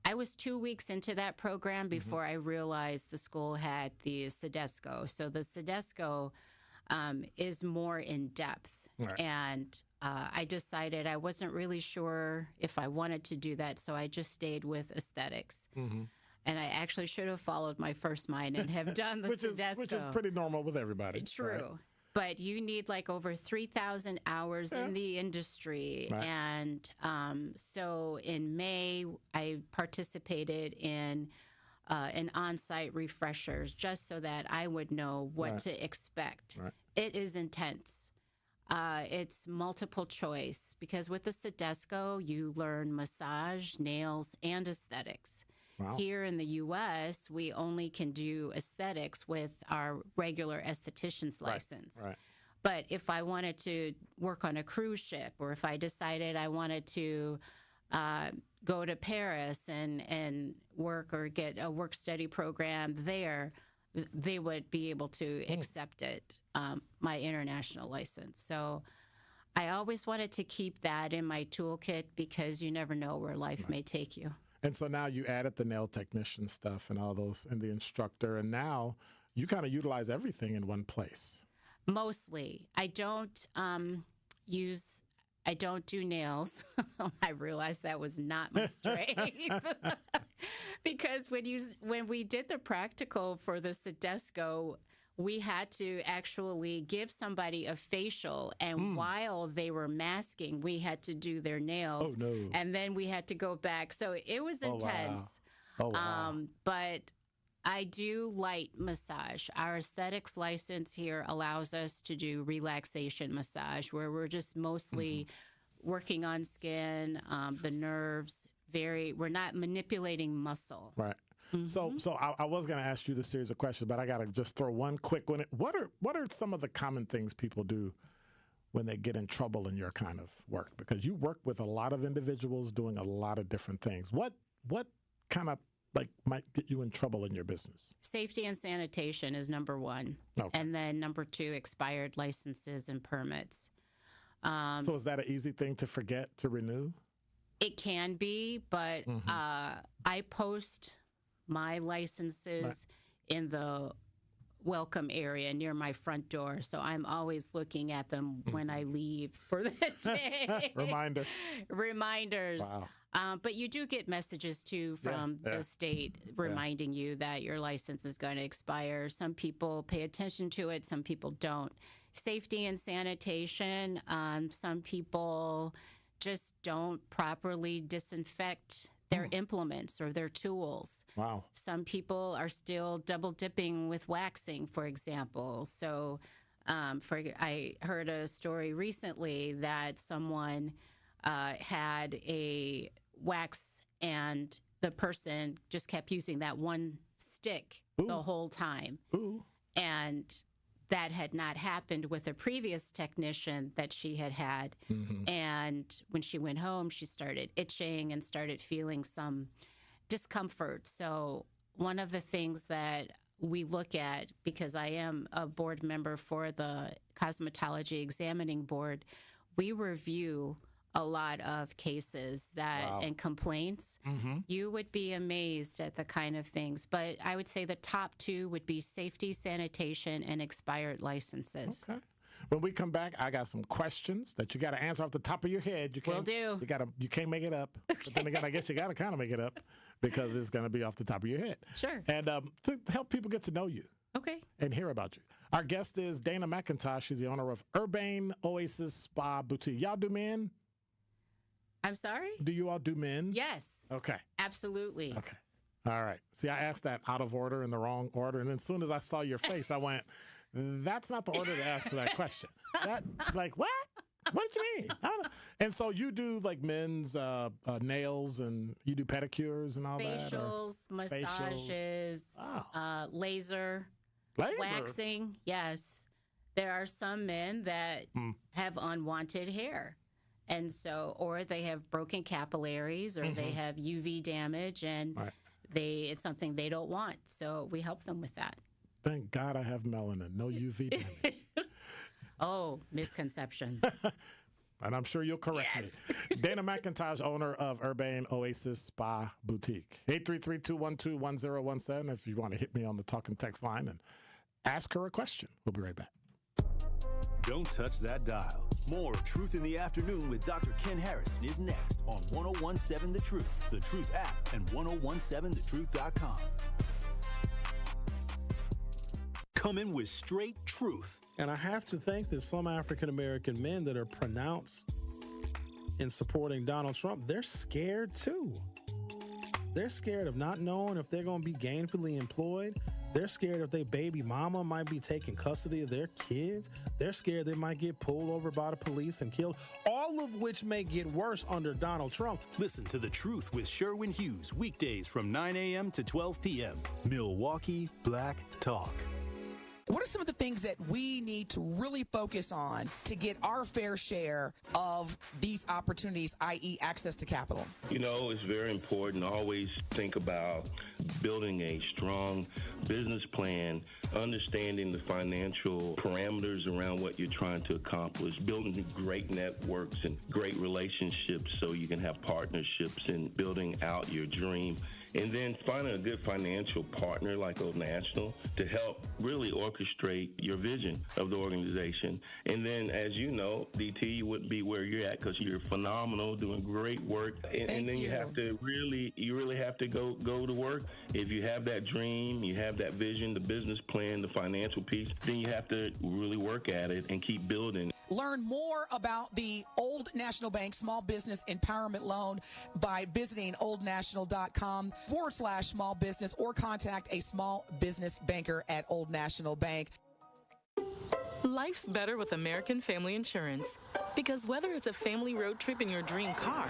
I was 2 weeks into that program before I realized the school had the Sedesco. So the Sedesco is more in depth. Right. And I decided I wasn't really sure if I wanted to do that, so I just stayed with aesthetics. And I actually should have followed my first mind and have done the Sedesco. Which is pretty normal with everybody. True. Right? But you need like over 3,000 hours in the industry. Right. And so in May, I participated in an on-site refreshers just so that I would know what to expect. Right. It is intense. It's multiple choice because with the Sedesco, you learn massage, nails, and aesthetics. Wow. Here in the U.S., we only can do aesthetics with our regular esthetician's license. Right. But if I wanted to work on a cruise ship, or if I decided I wanted to go to Paris and work or get a work study program there, they would be able to accept it, my international license. So I always wanted to keep that in my toolkit because you never know where life may take you. And so now you added the nail technician stuff and all those and the instructor, and now you kind of utilize everything in one place. Mostly. I don't do nails. I realized that was not my strength. Because when we did the practical for the Sedesco, we had to actually give somebody a facial, and while they were masking, we had to do their nails. Oh, no. And then we had to go back. So it was intense. Oh, wow. But I do light massage. Our aesthetics license here allows us to do relaxation massage, where we're just mostly working on skin, the nerves. We're not manipulating muscle. Right. So I was going to ask you the series of questions, but I got to just throw one quick one. What are some of the common things people do when they get in trouble in your kind of work? Because you work with a lot of individuals doing a lot of different things. What kind of might get you in trouble in your business? Safety and sanitation is number one. Okay. And then number two, expired licenses and permits. So is that an easy thing to forget to renew? It can be, but I post my licenses in the welcome area near my front door. So I'm always looking at them when I leave for the day. Reminders. Wow. But you do get messages too from the state reminding you that your license is going to expire. Some people pay attention to it, some people don't. Safety and sanitation, some people just don't properly disinfect their implements or their tools. Wow. Some people are still double dipping with waxing, for example. So I heard a story recently that someone had a wax and the person just kept using that one stick the whole time. And that had not happened with a previous technician that she had. And when she went home, she started itching and started feeling some discomfort. So one of the things that we look at, because I am a board member for the Cosmetology Examining Board, we review a lot of cases and complaints. You would be amazed at the kind of things. But I would say the top two would be safety, sanitation, and expired licenses. Okay. When we come back, I got some questions that you got to answer off the top of your head. Will do. You can't make it up. Okay. But then again, I guess you got to kind of make it up because it's going to be off the top of your head. Sure. And to help people get to know you. Okay. And hear about you. Our guest is Dana McIntosh. She's the owner of Urbane Oasis Spa Boutique. Y'all do men? I'm sorry? Do you all do men? Yes. Okay. Absolutely. Okay. All right. See, I asked that out of order in the wrong order. And then as soon as I saw your face, I went, that's not the order to ask that question. What? What do you mean? And so you do men's nails and you do pedicures and all Facials, that? Massages, laser, waxing. Yes. There are some men that have unwanted hair. And so, or they have broken capillaries or they have UV damage and it's something they don't want. So we help them with that. Thank God I have melanin, no UV damage. Oh, misconception. And I'm sure you'll correct me. Dana McIntosh, owner of Urbane Oasis Spa Boutique. 833-212-1017 if you want to hit me on the talk and text line and ask her a question. We'll be right back. Don't touch that dial. More of Truth in the Afternoon with Dr. Ken Harrison is next on 1017 The Truth, The Truth app, and 1017thetruth.com. Coming with straight truth. And I have to think that some African-American men that are pronounced in supporting Donald Trump, they're scared too. They're scared of not knowing if they're going to be gainfully employed. They're scared if their baby mama might be taking custody of their kids. They're scared they might get pulled over by the police and killed, all of which may get worse under Donald Trump. Listen to The Truth with Sherwin Hughes, weekdays from 9 a.m. to 12 p.m. Milwaukee Black Talk. What are some of the things that we need to really focus on to get our fair share of these opportunities, i.e. access to capital? You know, it's very important to always think about building a strong business plan, understanding the financial parameters around what you're trying to accomplish, building great networks and great relationships so you can have partnerships and building out your dream. And then finding a good financial partner like Old National to help really orchestrate your vision of the organization. And then, as you know, DT, you wouldn't be where you're at because you're phenomenal, doing great work. And then you have to really have to go to work. If you have that dream, you have that vision, the business plan, the financial piece, then you have to really work at it and keep building. Learn more about the Old National Bank Small Business Empowerment Loan by visiting oldnational.com/small business or contact a small business banker at Old National Bank. Life's better with American Family Insurance because whether it's a family road trip in your dream car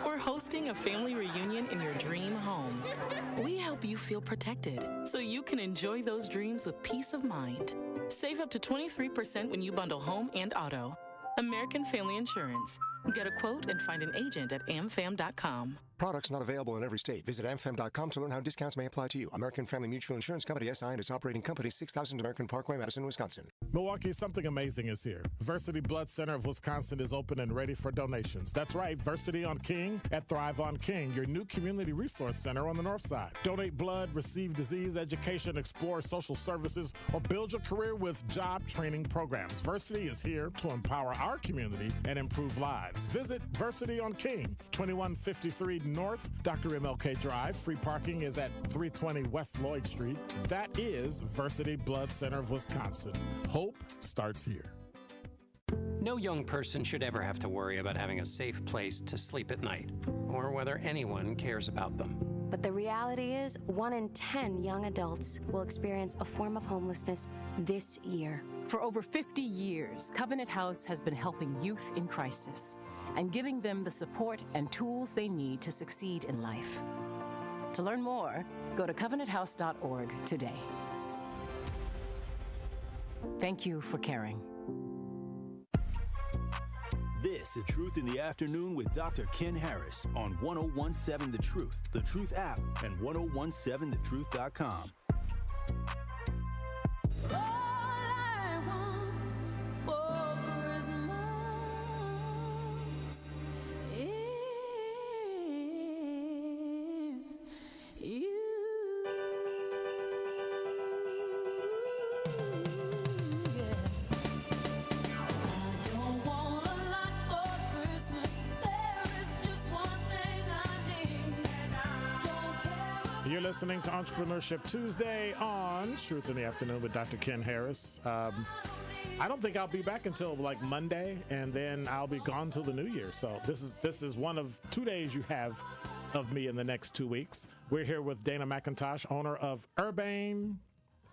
or hosting a family reunion in your dream home, we help you feel protected so you can enjoy those dreams with peace of mind. Save up to 23% when you bundle home and auto. American Family Insurance. Get a quote and find an agent at amfam.com. Products not available in every state. Visit amfam.com to learn how discounts may apply to you. American Family Mutual Insurance Company, SI, and its operating company, 6000 American Parkway, Madison, Wisconsin. Milwaukee, something amazing is here. Versity Blood Center of Wisconsin is open and ready for donations. That's right, Versity on King at Thrive on King, your new community resource center on the north side. Donate blood, receive disease education, explore social services, or build your career with job training programs. Versity is here to empower our community and improve lives. Visit Versity on King, 2153 North, Dr. MLK Drive. Free parking is at 320 West Lloyd Street. That is Versity Blood Center of Wisconsin. Hope starts here. No young person should ever have to worry about having a safe place to sleep at night, or whether anyone cares about them. But the reality is, 1 in 10 young adults will experience a form of homelessness this year. For over 50 years, Covenant House has been helping youth in crisis and giving them the support and tools they need to succeed in life. To learn more, go to covenanthouse.org today. Thank you for caring. This is Truth in the Afternoon with Dr. Ken Harris on 1017 The Truth, The Truth app, and 1017thetruth.com. You're listening to Entrepreneurship Tuesday on Truth in the Afternoon with Dr. Ken Harris. I don't think I'll be back until like Monday, and then I'll be gone till the new year. So this is one of 2 days you have of me in the next 2 weeks. We're here with Dana McIntosh, owner of Urbane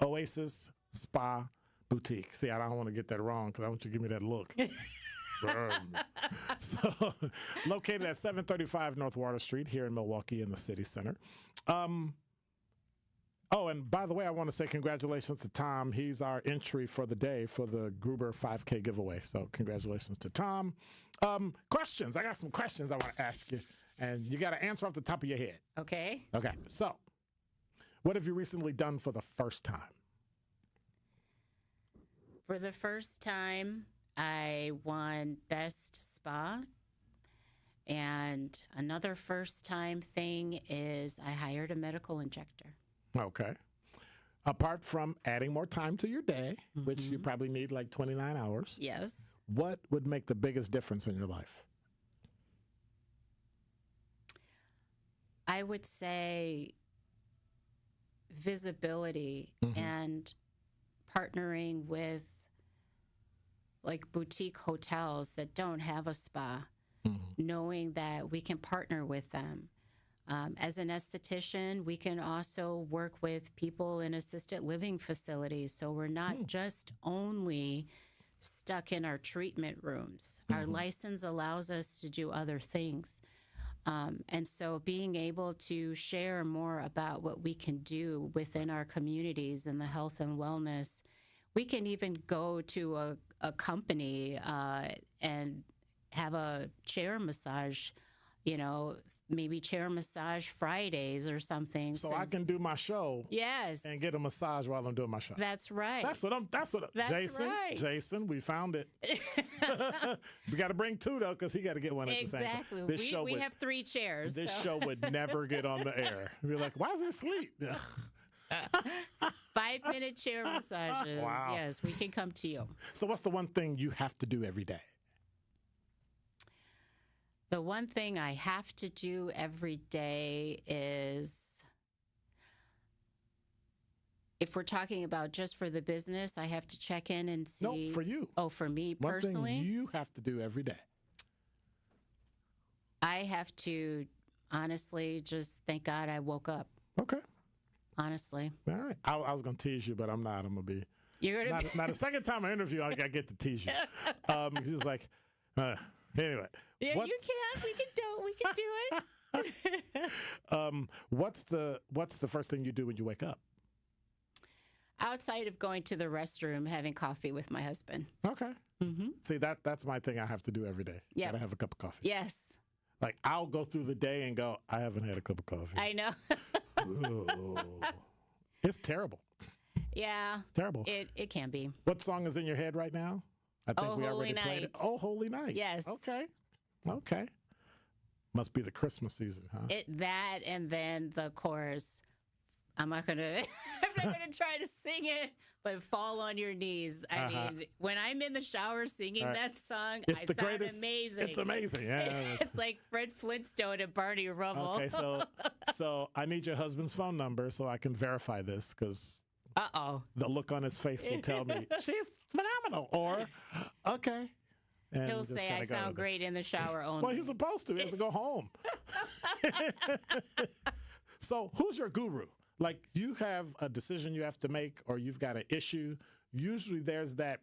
Oasis Spa Boutique. See, I don't want to get that wrong because I want you to give me that look. So, located at 735 North Water Street here in Milwaukee in the city center. Oh, and by the way, I want to say congratulations to Tom. He's our entry for the day for the Gruber 5K giveaway. So congratulations to Tom. Questions. I got some questions I want to ask you, and you got to answer off the top of your head. Okay. Okay. So, what have you recently done for the first time? For the first time, I won Best Spa. And another first-time thing is I hired a medical injector. Okay. Apart from adding more time to your day, which you probably need like 29 hours. Yes. What would make the biggest difference in your life? I would say visibility and partnering with like boutique hotels that don't have a spa. Knowing that we can partner with them. As an esthetician, we can also work with people in assisted living facilities. So we're not just only stuck in our treatment rooms. Our license allows us to do other things. And so being able to share more about what we can do within our communities and the health and wellness, we can even go to a company and have a chair massage, maybe chair massage Fridays or something. So I can do my show. Yes. And get a massage while I'm doing my show. That's right. That's Jason. Right. Jason, we found it. We got to bring two, though, because he got to get one at the same time. Exactly. We have 3 chairs. This show would never get on the air. We'd be like, why is he asleep? 5-minute chair massages. Wow. Yes, we can come to you. So what's the one thing you have to do every day? The one thing I have to do every day is, if we're talking about just for the business, I have to check in and see. No, for you. Oh, for me personally? One thing you have to do every day. I have to honestly just thank God I woke up. Okay. Honestly. All right. I was going to tease you, but I'm not. I'm going to be. You're going to be. Now, the second time I interview, I get to tease you. He's like, anyway. Yeah, you can. We can do it. What's the first thing you do when you wake up? Outside of going to the restroom, having coffee with my husband. Okay. Mm-hmm. See, that's my thing I have to do every day. Yeah. Gotta have a cup of coffee. Yes. Like, I'll go through the day and go, I haven't had a cup of coffee. I know. Ooh. It's terrible. Yeah. Terrible. It can be. What song is in your head right now? I think we already played it. Oh, Holy Night. Yes. Okay. Must be the Christmas season, huh? That and then the chorus. I'm not gonna try to sing it, but fall on your knees. I mean, when I'm in the shower singing that song, I sound amazing. It's amazing. Yeah. It's like Fred Flintstone and Barney Rubble. Okay, so I need your husband's phone number so I can verify this, because the look on his face will tell me she's phenomenal. Or okay. And he'll say, I sound great in the shower only. Well, he's supposed to. He has to go home. So who's your guru? Like, you have a decision you have to make, or you've got an issue. Usually there's that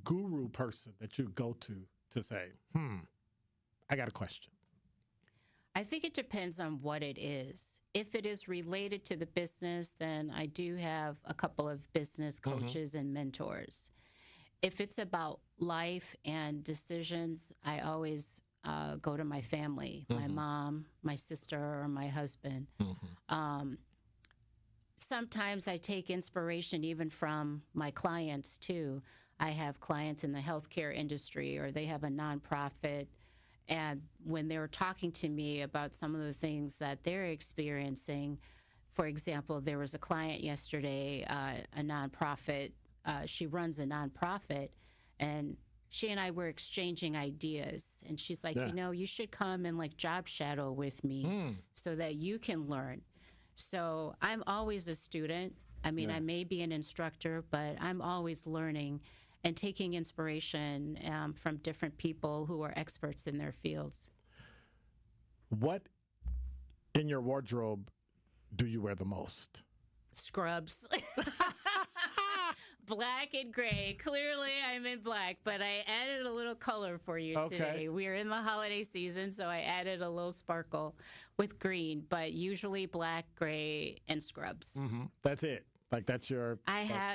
guru person that you go to say, I got a question. I think it depends on what it is. If it is related to the business, then I do have a couple of business coaches and mentors. If it's about life and decisions, I always go to my family, my mom, my sister, or my husband. Sometimes I take inspiration even from my clients, too. I have clients in the healthcare industry, or they have a nonprofit. And when they're talking to me about some of the things that they're experiencing, for example, there was a client yesterday, a nonprofit. She runs a nonprofit, and she and I were exchanging ideas. And she's like, you should come and like job shadow with me so that you can learn. So I'm always a student. I mean, I may be an instructor, but I'm always learning and taking inspiration from different people who are experts in their fields. What in your wardrobe do you wear the most? Scrubs. Black and gray. Clearly, I'm in black, but I added a little color for you today. We're in the holiday season, so I added a little sparkle with green, but usually black, gray, and scrubs. That's it. Like, that's your...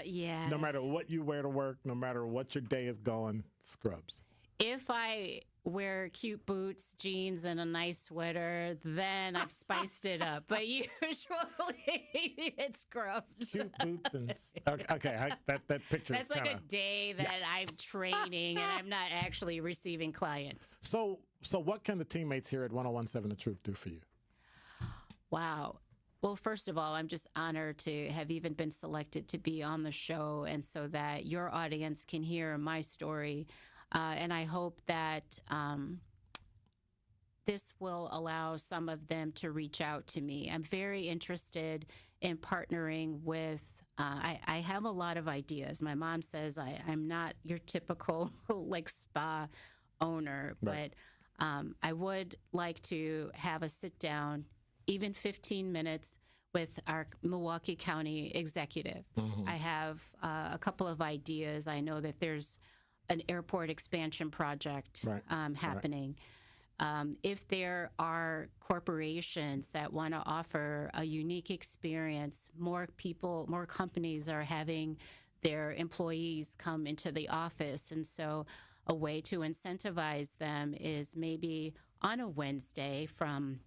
yes. No matter what you wear to work, no matter what your day is going, scrubs. If I wear cute boots, jeans, and a nice sweater, then I've spiced it up. But usually it's scrubs. Cute boots and... Okay, that picture That's is like a day that I'm training and I'm not actually receiving clients. So what can the teammates here at 101.7 The Truth do for you? Wow. Well, first of all, I'm just honored to have even been selected to be on the show, and so that your audience can hear my story. And I hope that this will allow some of them to reach out to me. I'm very interested in partnering with, I have a lot of ideas. My mom says I'm not your typical like spa owner, but I would like to have a sit down, even 15 minutes, with our Milwaukee County executive. I have a couple of ideas. I know that there's an airport expansion project happening. If there are corporations that want to offer a unique experience, more companies are having their employees come into the office. And so a way to incentivize them is maybe on a Wednesday from,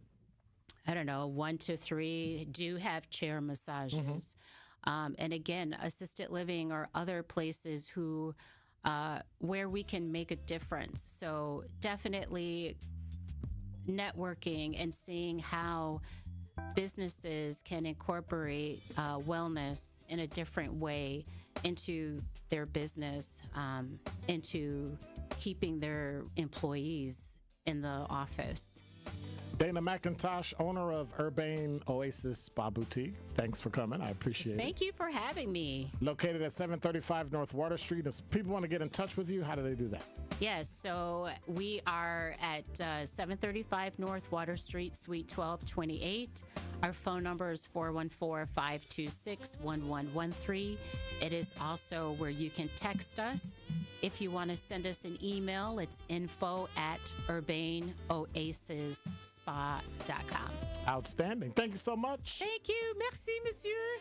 1 to 3, do have chair massages. And again, assisted living or other places where we can make a difference. So definitely networking and seeing how businesses can incorporate wellness in a different way into their business, into keeping their employees in the office. Dana McIntosh, owner of Urbane Oasis Spa Boutique. Thanks for coming. I appreciate it. Thank you for having me. Located at 735 North Water Street. If people want to get in touch with you, how do they do that? Yes, so we are at 735 North Water Street, Suite 1228. Our phone number is 414-526-1113. It is also where you can text us. If you want to send us an email, it's info@urbaneoasisspa.com. Outstanding. Thank you so much. Thank you. Merci, monsieur.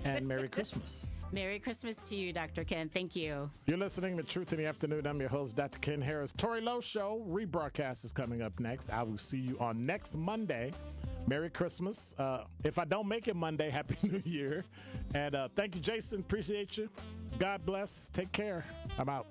And Merry Christmas. Merry Christmas to you, Dr. Ken. Thank you. You're listening to Truth in the Afternoon. I'm your host, Dr. Ken Harris. Tori Lowe Show rebroadcast is coming up next. I will see you on next Monday. Merry Christmas. If I don't make it Monday, Happy New Year. And thank you, Jason. Appreciate you. God bless. Take care. I'm out.